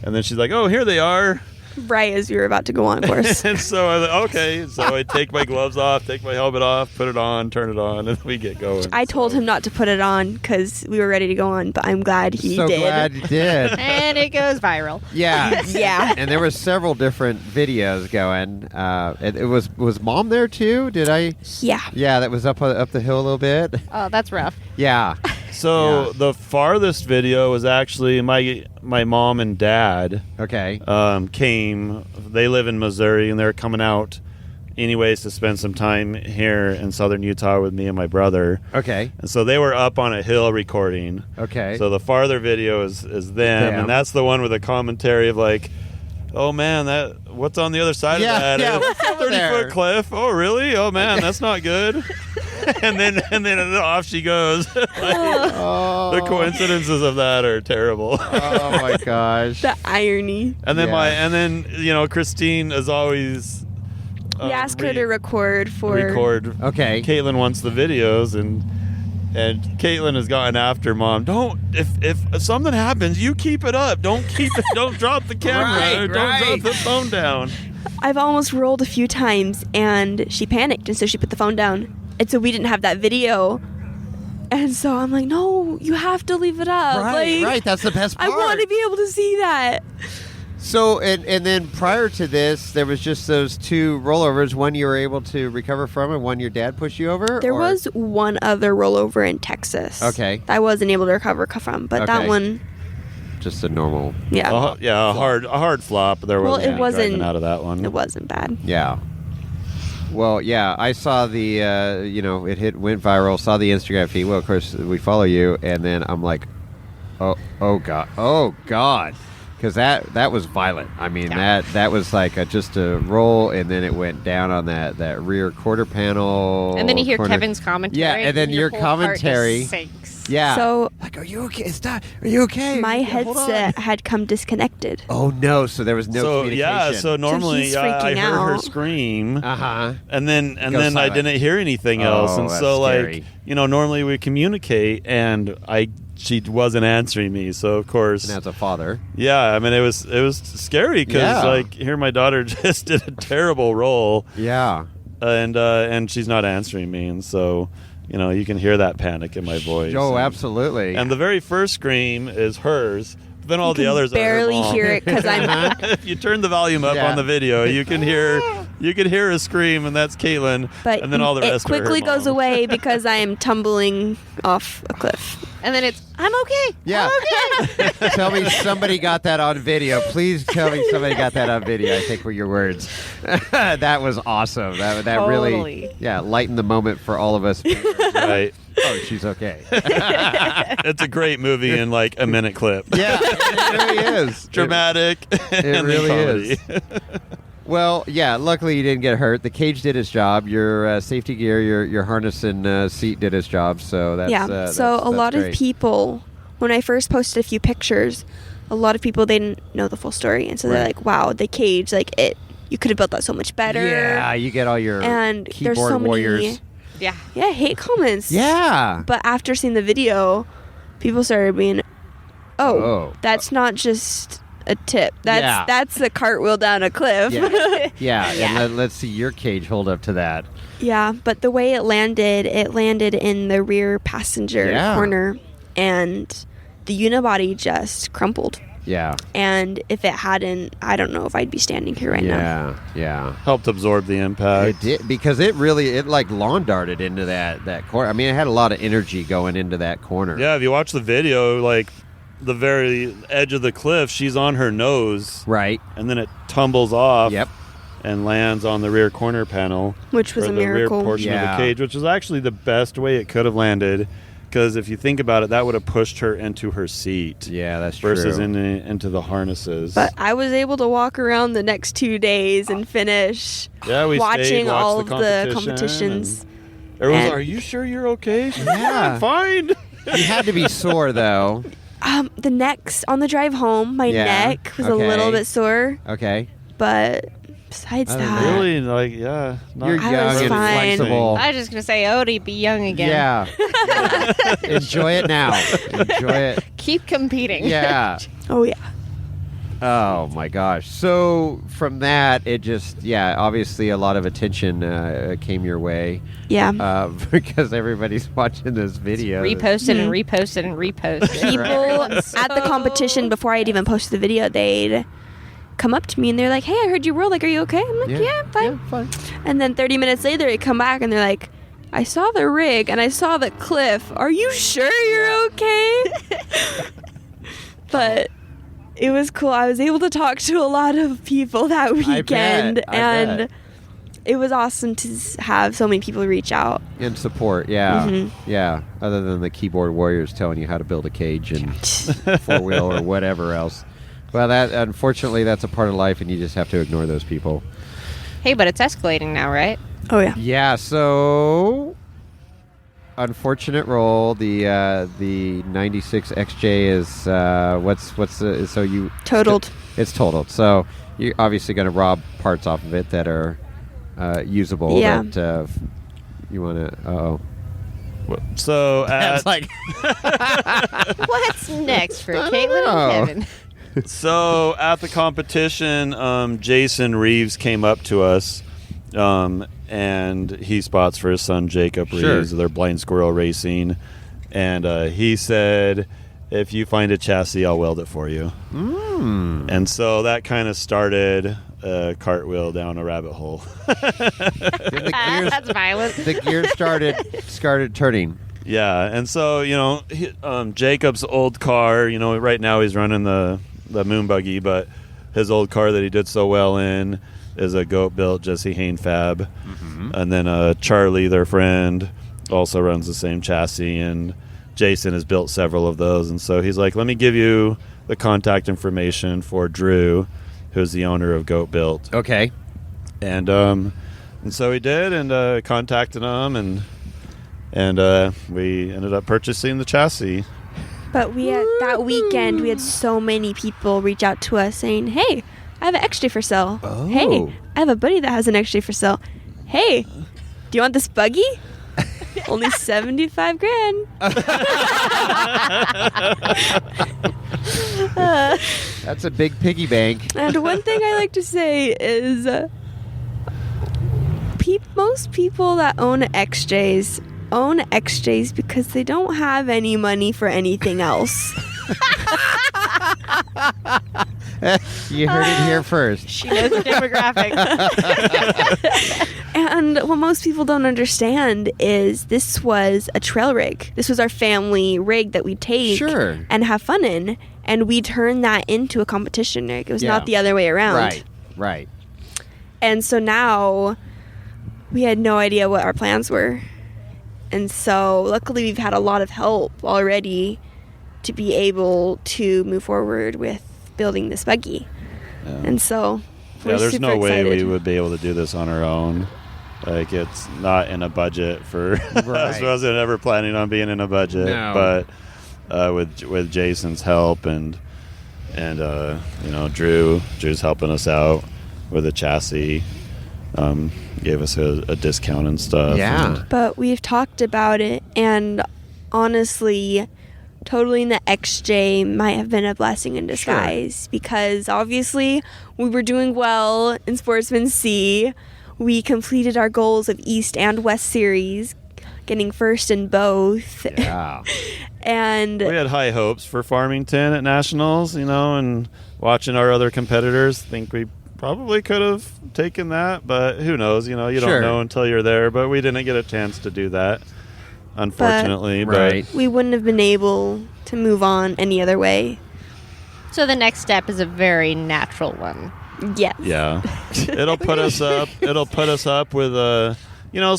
and then she's like, oh, here they are. Right as you were about to go on course. And so I was like, okay. So I take my gloves off, take my helmet off, put it on, turn it on, and we get going. I told him not to put it on because we were ready to go on, but I'm glad he did. So glad you did. And it goes viral. Yeah. Yeah. And there were several different videos going. It was Mom there too? Did I? Yeah. Yeah, that was up the hill a little bit. Oh, that's rough. Yeah. So the farthest video was actually my mom and dad. Okay. Came. They live in Missouri, and they're coming out anyways to spend some time here in southern Utah with me and my brother. Okay. And so they were up on a hill recording. Okay. So the farther video is them, and that's the one with the commentary of oh man, what's on the other side of that? Yeah, what's over 30-foot cliff. Oh really? Oh man, that's not good. and then off she goes. The coincidences of that are terrible. Oh my gosh. The irony. And then Christine is always. We asked her to record for. Okay. Katelynn wants the videos, and Katelynn has gotten after Mom. Don't if something happens, you keep it up. Don't drop the camera. Don't drop the phone down. I've almost rolled a few times, and she panicked, and so she put the phone down. And so we didn't have that video. And so I'm like, no, you have to leave it up. Right. That's the best part. I want to be able to see that. So, and then prior to this, there was just those 2 rollovers. One you were able to recover from, and one your dad pushed you over? There was one other rollover in Texas. Okay. That I wasn't able to recover from, but that one... Just a normal... Yeah. A hard flop. There wasn't any driving out of that one. It wasn't bad. Yeah. Well, yeah, I saw the, went viral, saw the Instagram feed. Well, of course, we follow you, and then I'm like, oh God. Because that was violent. I mean, that was like just a roll, and then it went down on that rear quarter panel. And then you hear Kevin's commentary. Yeah, and then your whole heart commentary. just sinks. Yeah. So, like, are you okay? Stop. Are you okay? my Hold on. headset had come disconnected. Oh, no. So there was no communication. So normally he's I freaking heard her out. scream. Uh-huh. And then Goes I silent. didn't hear anything Oh, else. And that's so scary. normally we communicate, and she wasn't answering me. So of course, And as a father. yeah, I mean it was scary because Yeah. here my daughter just did a terrible roll, Yeah. and she's not answering me, and so you can hear that panic in my voice. Oh, absolutely. And the very first scream is hers. But then all the others barely are her mom. hear it because I'm. If you turn the volume up Yeah. on the video, you can hear a scream, and that's Katelynn. But and then all the it rest are her quickly goes mom. away because I am tumbling off a cliff. And then it's, I'm okay. Yeah. Tell me somebody got that on video. Please tell me somebody got that on video. I think were your words. That was awesome. That really, Totally. lightened the moment for all of us. Right. Oh, she's okay. It's a great movie in like a minute clip. Yeah, it really is. Dramatic. It and really comedy. is. Well, yeah. Luckily, you didn't get hurt. The cage did its job. Your safety gear, your harness and seat did its job. So that's So a that's lot great. of people, when I first posted a few pictures, a lot of people they didn't know the full story, and so they're Right. like, "Wow, the cage! Like it, you could have built that so much better." Yeah, you get all your and keyboard there's so warriors. many, Yeah. hate comments. Yeah. But after seeing the video, people started being, Oh. that's not just a tip. Yeah. That's the cartwheel down a cliff." Yeah. Yeah. Yeah. And let's see your cage hold up to that. Yeah, but the way it landed in the rear passenger Yeah. corner, and the unibody just crumpled. Yeah. And if it hadn't, I don't know if I'd be standing here right now. Yeah. Yeah. Helped absorb the impact. It did, because it like lawn darted into that corner. I mean, it had a lot of energy going into that corner. Yeah, if you watch the video, like the very edge of the cliff, she's on her nose, Right. and then it tumbles off. Yep. And lands on the rear corner panel, Which was or a the miracle. rear portion of Yeah. the cage, which was actually the best way it could have landed. Because if you think about it, that would have pushed her into her seat Yeah, that's versus true. into the harnesses. But I was able to walk around the next 2 days and finish yeah, we watching stayed, watched all the of the competition, competitions. and everyone's And- like, "Are you sure you're okay?" She's like, Yeah. I'm fine. You had to be sore though. The necks on the drive home, my Yeah, neck was a okay. little bit sore, Okay. but besides I don't that, know. Really, like, yeah. not You're I young was and fine. flexible. I was just going to say, Odie, be young again. Yeah. Enjoy it now. Enjoy it. Keep competing. Yeah. oh yeah, Oh my gosh. So from that, it just, obviously a lot of attention came your way yeah. because everybody's watching this video. Reposted and reposted and reposted. People Everyone's at the so- competition, before I'd even posted the video, they'd come up to me and they're like, "Hey, I heard you roll. Like, are you okay?" I'm like, "Yeah, I'm fine." Yeah, fine. And then 30 minutes later, they come back and they're like, "I saw the rig and I saw the cliff. Are you sure you're okay?" But it was cool. I was able to talk to a lot of people that weekend, I and bet. it was awesome to have so many people reach out. And support, yeah. Mhm. Yeah. Other than the keyboard warriors telling you how to build a cage and four-wheel or whatever else. Well, that unfortunately, that's a part of life, and you just have to ignore those people. Hey, but it's escalating now, right? Oh yeah. Yeah, so unfortunate roll. The 96 XJ is so you Totaled. It's totaled. So you're obviously going to rob parts off of it that are usable. Yeah. That you want to. So at, like What's next for I don't Caitlin know. and Kevin? So at the competition, Jason Reeves came up to us, and he spots for his son Jacob Sure. Reeves. They're blind squirrel racing, and he said, "If you find a chassis, I'll weld it for you." And so that kind of started a cartwheel down a rabbit hole. the gears, That's violent. the gears started turning. Yeah, and so Jacob's old car. Right now he's running the moon buggy, but his old car that he did so well in, is a goat-built Jesse Hain fab. And then Charlie, their friend, also runs the same chassis, and Jason has built several of those. And so he's like, let me give you the contact information for Drew, who's the owner of Goat Built. Okay. And so he did, and contacted him, and we ended up purchasing the chassis. But we had that weekend, we had so many people reach out to us saying, hey, I have an XJ for sale. Oh. Hey, I have a buddy that has an XJ for sale. Hey, do you want this buggy? Only 75 grand. That's a big piggy bank. And one thing I like to say is most people that own XJs because they don't have any money for anything else. You heard it here first. She knows the demographic. And what most people don't understand is this was a trail rig. This was our family rig that we take and have fun in. And we turned that into a competition rig. It was not the other way around. Right. And so now we had no idea what our plans were. And so luckily we've had a lot of help already to be able to move forward with building this buggy. And so we're there's super no way excited. we would be able to do this on our own. Like, it's not in a budget for I wasn't ever planning on being in a budget. No. But with Jason's help and Drew's helping us out with the chassis, gave us a discount and stuff. Yeah. But we've talked about it, and honestly, totaling the XJ might have been a blessing in disguise because obviously we were doing well in Sportsman C. We completed our goals of East and West Series, getting first in both. Yeah. And we had high hopes for Farmington at Nationals, and watching our other competitors, think we probably could have taken that, but who knows? You don't know until you're there. But we didn't get a chance to do that, unfortunately. But we wouldn't have been able to move on any other way. So the next step is a very natural one. Yes. Yeah. It'll put us up. It'll put us up with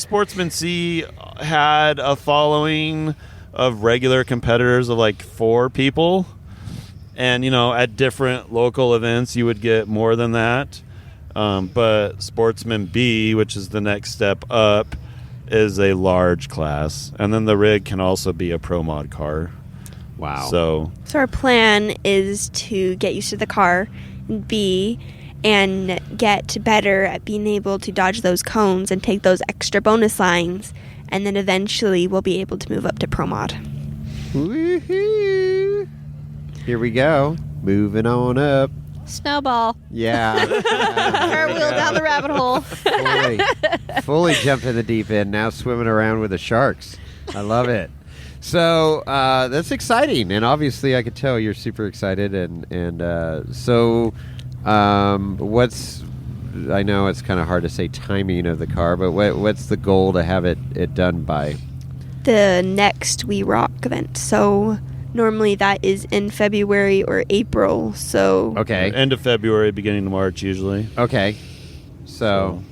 Sportsman C had a following of regular competitors of like 4 people. And, at different local events, you would get more than that. But Sportsman B, which is the next step up, is a large class. And then the rig can also be a Pro Mod car. Wow. So our plan is to get used to the car, and get better at being able to dodge those cones and take those extra bonus lines. And then eventually we'll be able to move up to Pro Mod. Woohoo! Here we go. Moving on up. Snowball. Yeah. Cartwheel down the rabbit hole. Fully jumped in the deep end, now swimming around with the sharks. I love it. So that's exciting, and obviously I could tell you're super excited. What's I know it's kind of hard to say timing of the car, but what's the goal to have it done by? The next We Rock event. So normally that is in February or April. So Okay. End of February, beginning of March, usually. Okay. So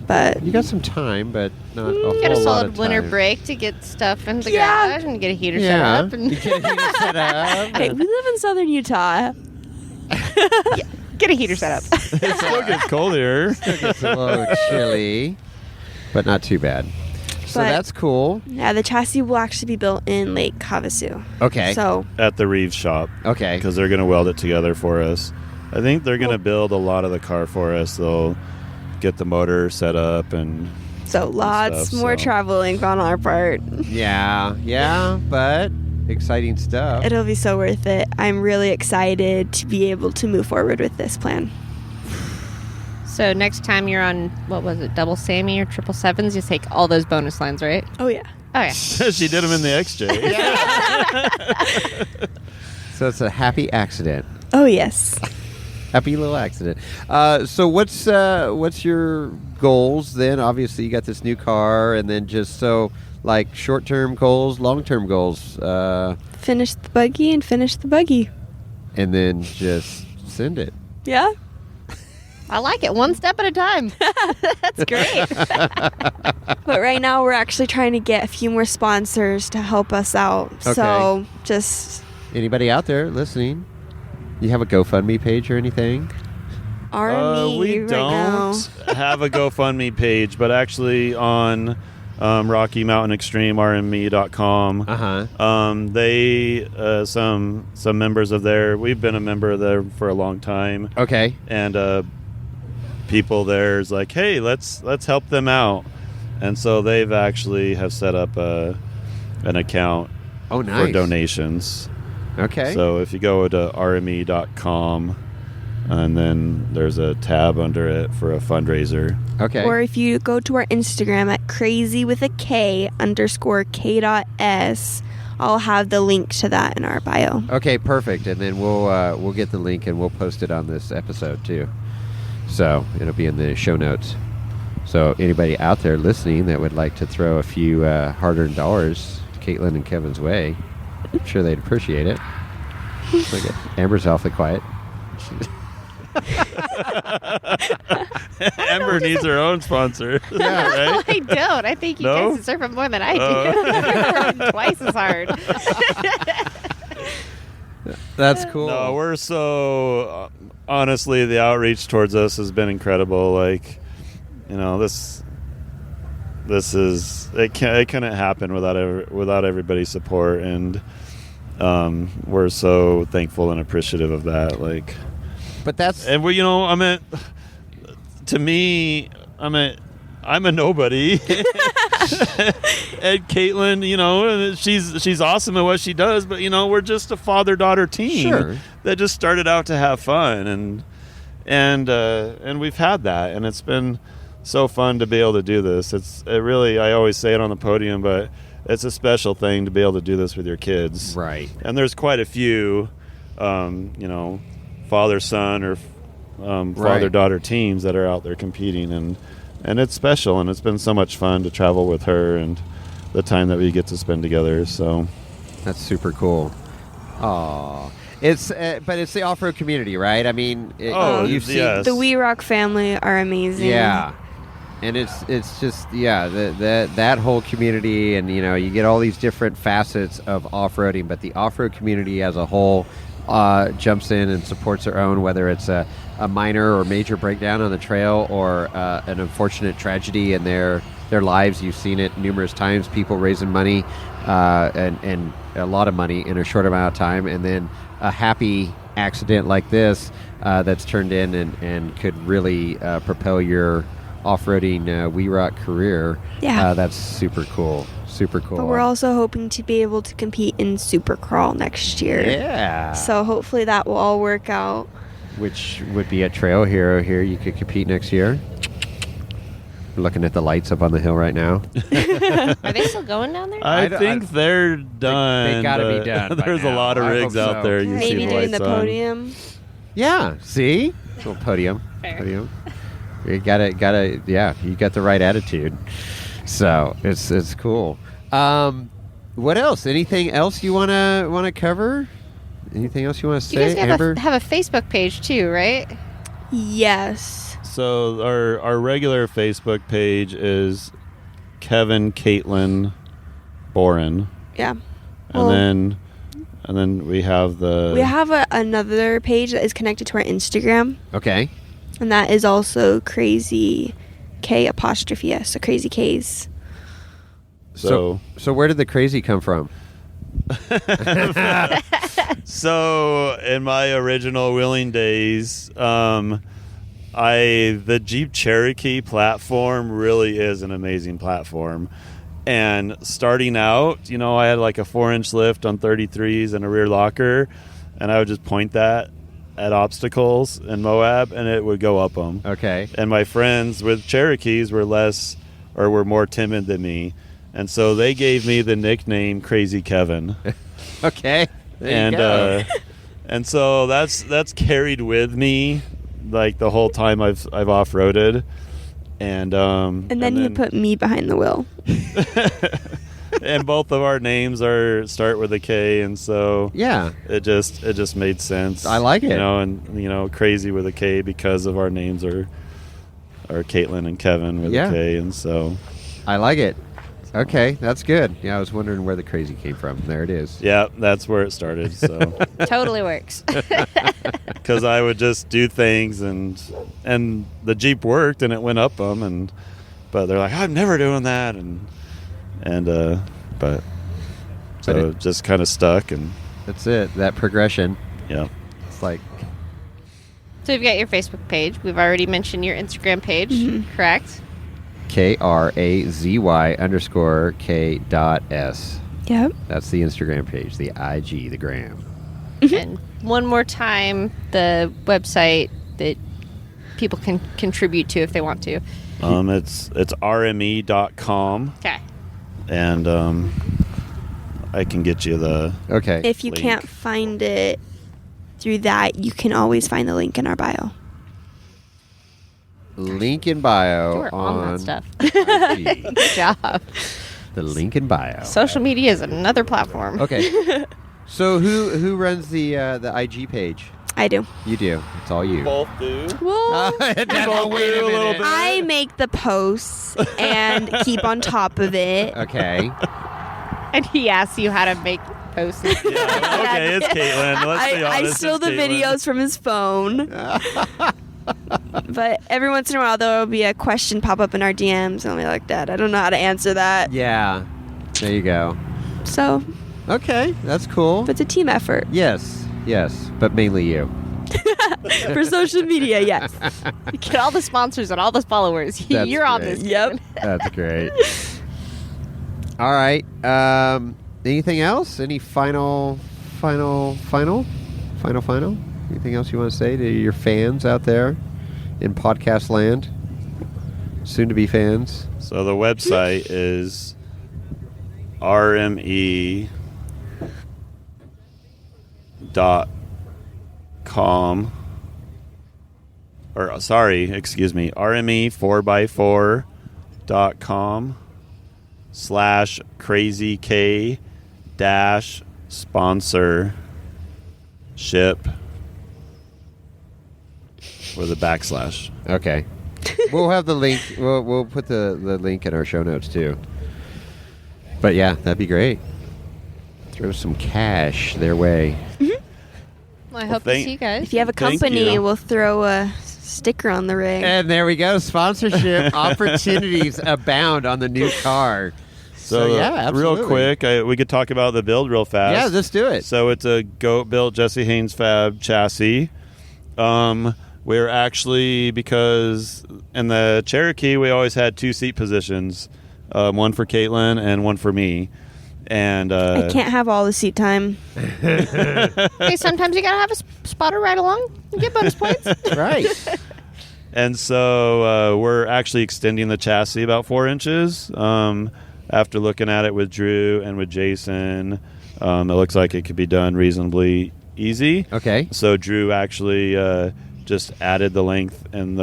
but you got some time, but not a whole Get a lot solid of winter time. break to get stuff in the garage and get a heater set up. And You get a heater set up. hey, we live in southern Utah. get a heater set up. It still gets cold here. It's a little chilly, but not too bad. So But- that's cool. Yeah, the chassis will actually be built in Lake Havasu. Okay. So At the Reeves shop. Okay. Because they're going to weld it together for us. I think they're going to build a lot of the car for us. They'll get the motor set up and lots stuff, more so. traveling on our part. Yeah, but exciting stuff. It'll be so worth it. I'm really excited to be able to move forward with this plan. So next time you're on, what was it, double Sammy or triple sevens, you take all those bonus lines, right? Oh, yeah. Oh, yeah. she did them in the XJ. So it's a happy accident. Oh, yes. Happy little accident. So what's your goals then? Obviously, you got this new car, and then just like short-term goals, long-term goals, Finish the buggy and finish the buggy. and then just send it. Yeah? I like it. One step at a time. That's great. But right now we're actually trying to get a few more sponsors to help us out. Okay. So just Anybody out there listening? You have a GoFundMe page or anything? RME We right now. don't have a GoFundMe page, but actually on Rocky Mountain Extreme RME.com. They some members of there. We've been a member of there for a long time, Okay. and people there is like, hey, let's help them out, and so they've actually have set up an account Oh, nice. for donations. Okay. So if you go to rme.com, and then there's a tab under it for a fundraiser. Okay. Or if you go to our Instagram at crazy with a K _K.S, I'll have the link to that in our bio. Okay, perfect. And then we'll get the link and we'll post it on this episode too. So it'll be in the show notes. So anybody out there listening that would like to throw a few hard-earned dollars Katelynn and Kevin's way, I'm sure they'd appreciate it. Look at Amber's awfully quiet. Amber needs her own sponsor. Yeah. Right? I don't. I think you No? guys deserve it more than I do. Working twice as hard. That's cool. No, we're so honestly, the outreach towards us has been incredible. Like, this is it couldn't happen without everybody's support, and we're so thankful and appreciative of that. Like, But that's and we, I'm a nobody. And Katelynn, she's awesome at what she does, but we're just a father-daughter team Sure. that just started out to have fun, and we've had that, and it's been so fun to be able to do this. I always say it on the podium, but it's a special thing to be able to do this with your kids. right. And there's quite a few, father-son or father-daughter teams that are out there competing, and it's special, and it's been so much fun to travel with her and the time that we get to spend together. So That's super cool. Aw. It's but it's the off-road community, right? I mean, you've seen yes. The We Rock family are amazing. Yeah, and it's just that whole community, and you get all these different facets of off-roading, but the off-road community as a whole jumps in and supports their own, whether it's a minor or major breakdown on the trail or an unfortunate tragedy in their lives. You've seen it numerous times, people raising money and a lot of money in a short amount of time, and then a happy accident like this that's turned in and could really propel your off-roading We Rock career. Yeah. That's super cool. Super cool. But we're also hoping to be able to compete in Supercrawl next year. Yeah. So hopefully that will all work out. Which would be a Trail Hero here. You could compete next year. We're looking at the lights up on the hill right now. Are they still going down there? I think they're done. They gotta be but done by There's now. a lot of I rigs hope out so. there. You see Maybe the doing the lights on. podium. Yeah. See? Little podium. Fair. Podium. You gotta. Yeah. You got the right attitude. So it's cool. What else? Anything else you wanna cover? Anything else you want to You guys say, have Amber? have a Facebook page too, right? Yes. So our regular Facebook page is Kevin, Katelynn, Boren, Yeah. and Well, then we have the we have another page that is connected to our Instagram, Okay. and that is also Crazy K''S, so Crazy K's. so So where did the crazy come from? So in my original wheeling days, the Jeep Cherokee platform really is an amazing platform. And starting out, I had like a 4-inch lift on 33s and a rear locker, and I would just point that at obstacles in Moab, and it would go up them. Okay. And my friends with Cherokees were were more timid than me, and so they gave me the nickname Crazy Kevin. Okay. There you And go. and so that's carried with me like the whole time I've off-roaded, and And then you put me behind the wheel. and both of our names start with a K, and so Yeah. it just made sense. I like it. And crazy with a K because of our names are Katelynn and Kevin with Yeah. a K, and so I like it. Okay, that's good. Yeah, I was wondering where the crazy came from. There it is. yeah, that's where it started. So Totally works. because I would just do things, and the Jeep worked, and it went up them, but they're like, I'm never doing that, but so it just kind of stuck, and That's it. That progression. yeah. It's like, So we've got your Facebook page. We've already mentioned your Instagram page, correct? KRAZY_K.S. Yep. That's the Instagram page, the IG, the gram. And one more time, the website that people can contribute to if they want to. It's rme.com, Okay. and I can get you the Okay. If you Link. can't find it through that, you can always find the link in our bio. Link in bio You were on that stuff. IG. Good job. The link in bio. Social media is another platform. Okay. So who runs the IG page? I do. You do. It's all you. both do. Well, Wait a do a little bit. I make the posts and keep on top of it. Okay. And he asks you how to make posts. Yeah, okay, it's Katelynn. Let's be I honest. steal it's the Katelynn. videos from his phone. But every once in a while, there will be a question pop up in our DMs, and I'll be like, "Dad, I don't know how to answer that." Yeah. There you go. So Okay. That's cool. it's a team effort Yes. Yes. But mainly you. for social media. Yes. Get all the sponsors and all the followers. That's You're on great. this. Yep. That's great. All right. Anything else? Any final? Anything else you want to say to your fans out there in podcast land? Soon to be fans. So the website is rme.com, or sorry, excuse me, rme4x4.com/crazyk dash sponsorship with a backslash. Okay. We'll have the link. We'll put the link in our show notes too. But yeah, that'd be great. Throw some cash their way. Well, I hope to thank- see you guys. If you have a Thank company, you. we'll throw a sticker on the ring. And there we go. Sponsorship opportunities abound on the new car. So yeah, absolutely. real quick, we could talk about the build real fast. Yeah, let's do it. So it's a goat-built Jesse Haynes Fab chassis. We're actually, because in the Cherokee, we always had 2 seat positions, one for Katelynn and one for me. And I can't have all the seat time. Hey, sometimes you gotta have a spotter ride along. You get bonus points. Right. And so we're actually extending the chassis about 4 inches. After looking at it with Drew and with Jason, it looks like it could be done reasonably easy. Okay. So Drew actually just added the length in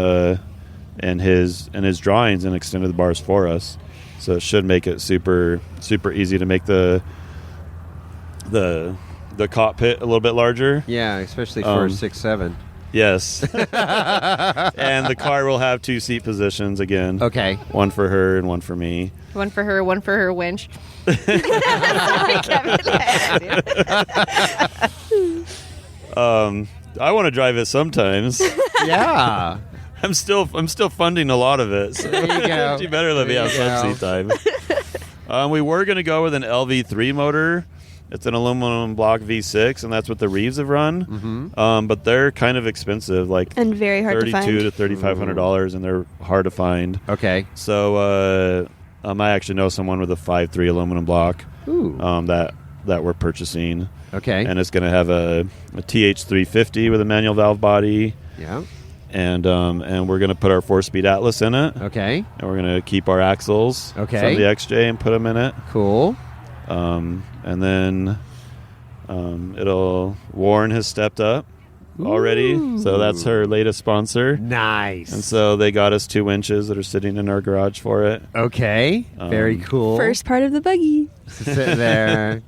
his drawings and extended the bars for us. So it should make it super easy to make the cockpit a little bit larger. Yeah, especially for 6'7". Yes. And the car will have 2 seat positions again. Okay. One for her and one for me. One for her winch. Sorry, Kevin. I want to drive it sometimes. Yeah. I'm still funding a lot of it. So There you go. you better let me There have you some go. seat time. We were going to go with an LV3 motor. It's an aluminum block V6, and that's what the Reeves have run. Mm-hmm. But they're kind of expensive, like And very hard to find. $3,200 to $3,500, and they're hard to find. Okay. So I actually know someone with a 5.3 aluminum block Ooh. that we're purchasing. Okay. And it's going to have a TH350 with a manual valve body. Yeah. And we're going to put our 4-speed Atlas in it. Okay. And we're going to keep our axles Okay. from the XJ and put them in it. Cool. And then Warren has stepped up already. So that's her latest sponsor. Nice. And so they got us 2 winches that are sitting in our garage for it. Okay. Very cool. First part of the buggy. Sitting there.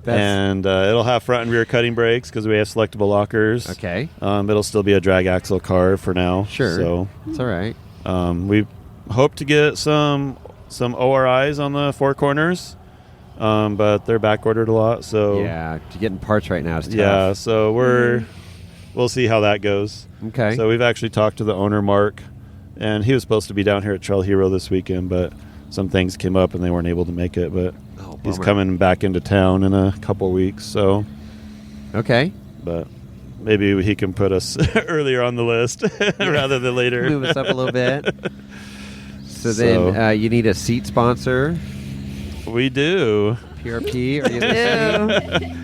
And it'll have front and rear cutting brakes because we have selectable lockers. Okay. It'll still be a drag axle car for now. Sure. So it's all right. we hope to get some ORIs on the four corners, but they're back ordered a lot. So Yeah, getting parts right now is tough. yeah. So we'll see how that goes. Okay. So we've actually talked to the owner, Mark, and he was supposed to be down here at Trail Hero this weekend, but some things came up and they weren't able to make it. But he's bummer. coming back into town in a couple weeks. So Okay. but maybe he can put us earlier on the list rather than later. Move us up a little bit. So then you need a seat sponsor. We do. PRP. Are you listening?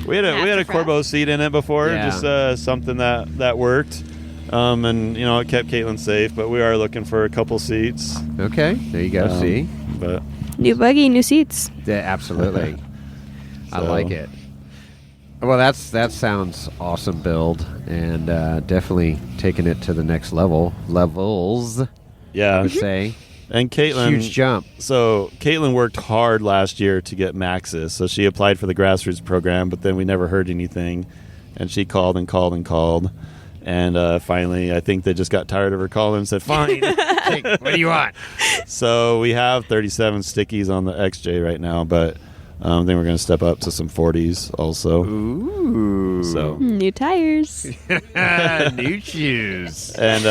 We had a Corbeau seat in it before, Yeah. just something that worked, and it kept Katelynn safe. But we are looking for a couple seats. Okay. There you go. See. But New buggy, new seats. Yeah, absolutely. I So- like it. Well, that sounds awesome build, and definitely taking it to the next levels. yeah, I would say and Katelynn, huge jump. So Katelynn worked hard last year to get Maxis. So she applied for the grassroots program, but then we never heard anything. And she called and called and called. And finally, I think they just got tired of her calling and said, fine. Hey, what do you want? So we have 37 stickies on the XJ right now, but then we're going to step up to some 40s also. Ooh. So New tires. New shoes. and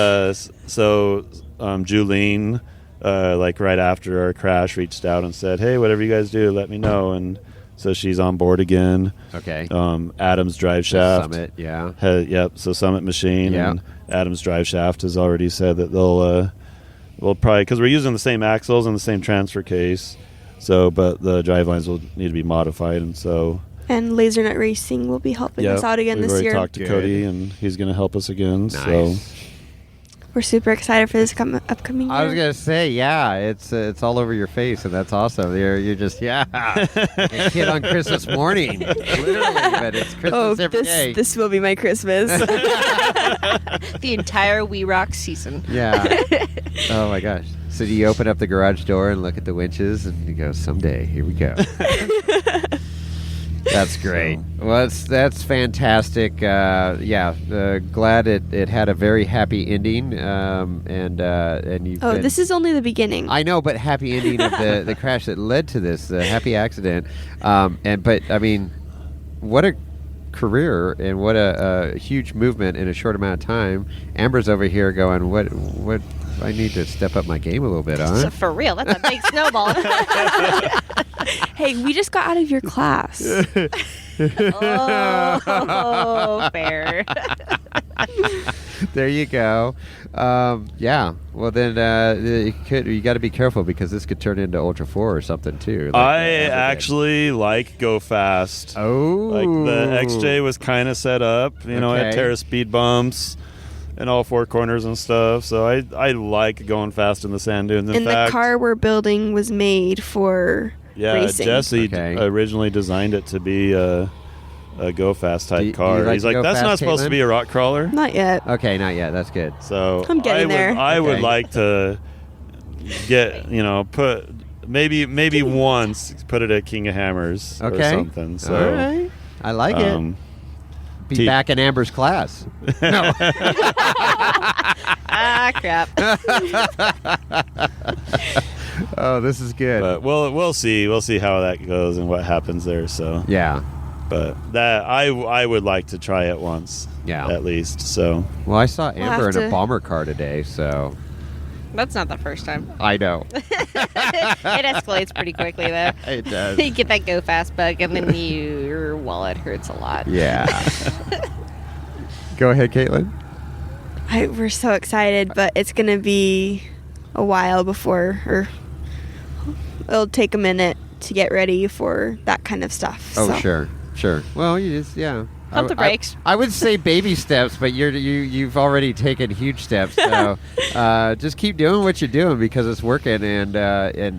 Julene, like right after our crash, reached out and said, "Hey, whatever you guys do, let me know." And so she's on board again. Okay. Adam's drive shaft. Summit, yeah. Yep. So Summit Machine Yeah. and Adam's drive shaft has already said that we'll probably, because we're using the same axles and the same transfer case. So, but the drive lines will need to be modified, and so. And LaserNut Racing will be helping us out again we've this already year. talked to Good. Cody, and he's going to help us again. So. Nice. We're super excited for this upcoming year. I was gonna say, yeah, it's all over your face, and that's awesome. You're just a kid on Christmas morning, literally, but it's Christmas every day. this will be my Christmas. The entire We Rock season. Yeah. Oh my gosh. So do you open up the garage door and look at the winches, and you go, "Someday, here we go." That's great. Well, that's fantastic. Glad it had a very happy ending. And you've been, This is only the beginning. I know, but happy ending of the crash that led to this happy accident. But I mean, what a career and what a huge movement in a short amount of time. Amber's over here going, what? I need to step up my game a little bit, huh? So for real, that's a big snowball. Hey, we just got out of your class. Oh, fair. There you go. Yeah. Well, then you got to be careful because this could turn into Ultra 4 or something too. I actually like Go Fast. Oh. Like the XJ was kind of set up, it had Terra speed bumps and all four corners and stuff. So I like going fast in the sand dunes. In And fact, the car we're building was made for racing. Jesse Okay. originally designed it to be a Go Fast type Do you car. like He's to like, go that's fast, not supposed to Katelynn?" be a rock crawler. Not yet. Okay, not yet. That's good. So I'm getting there. I would Okay. like to get, put maybe once put it at King of Hammers or Okay. something. So all right. I like it. Be T- back in Amber's class. No. Ah, crap. Oh, this is good. But we'll see how that goes and what happens there. So Yeah. but that I would like to try it once. Yeah. At least. So Well, I saw Amber have in a to- bomber car today, so That's not the first time. I know. It escalates pretty quickly, though. It does. You get that go fast bug, and then your wallet hurts a lot. Yeah. Go ahead, Katelynn. We're so excited, but it's going to be a while or it'll take a minute to get ready for that kind of stuff. Oh, so. sure. Well, you just Pump the brakes. I would say baby steps, but you've already taken huge steps. So just keep doing what you're doing because it's working, and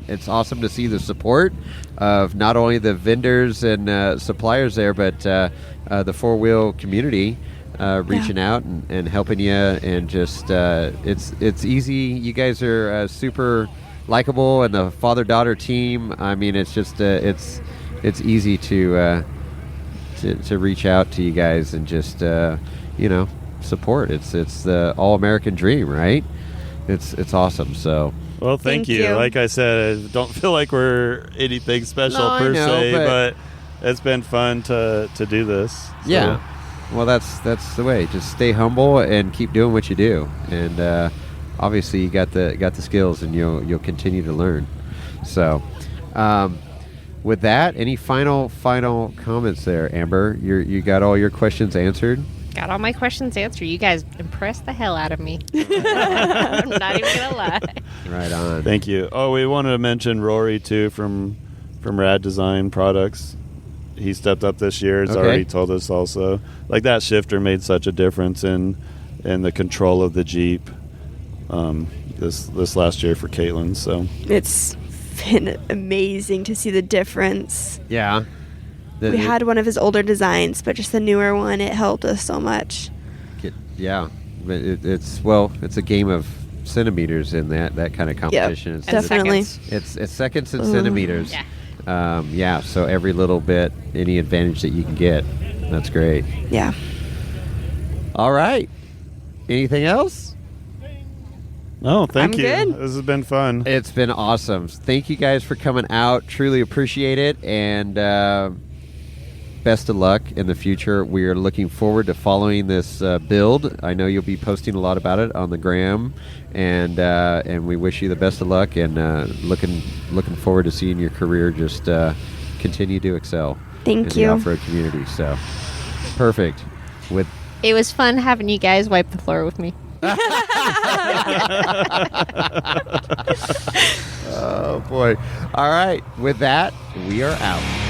it's awesome to see the support of not only the vendors and suppliers there, but the 4-wheel community reaching out and helping you, and just it's easy. You guys are super likable, and the father-daughter team. I mean, it's just it's easy to reach out to you guys and just support. It's the all-American dream, right? It's awesome. So. Well, thank you. Like I said, I don't feel like we're anything special per se, but it's been fun to do this. So. Yeah. Well, that's the way. Just stay humble and keep doing what you do, and obviously you got the skills, and you'll continue to learn. So, with that, any final comments there, Amber? You got all your questions answered? Got all my questions answered. You guys impressed the hell out of me. I'm not even gonna lie. Right on. Thank you. Oh, we wanted to mention Rory too from Rad Design Products. He stepped up this year. He's already told us also. Like, that shifter made such a difference in the control of the Jeep this last year for Katelynn. So it's been amazing to see the difference. Yeah. We had one of his older designs, but just the newer one, it helped us so much. Yeah. It's a game of centimeters in that kind of competition. Yep, definitely. It's seconds and centimeters. Yeah. So every little bit, any advantage that you can get, that's great. Yeah. All right. Anything else? No, thank you. Good. This has been fun. It's been awesome. Thank you guys for coming out. Truly appreciate it. And best of luck in the future. We are looking forward to following this build. I know you'll be posting a lot about it on the gram, and we wish you the best of luck, and looking forward to seeing your career just continue to excel. Thank in you. the off-road community. So perfect. It was fun having you guys wipe the floor with me. Oh boy. All right. With that, we are out.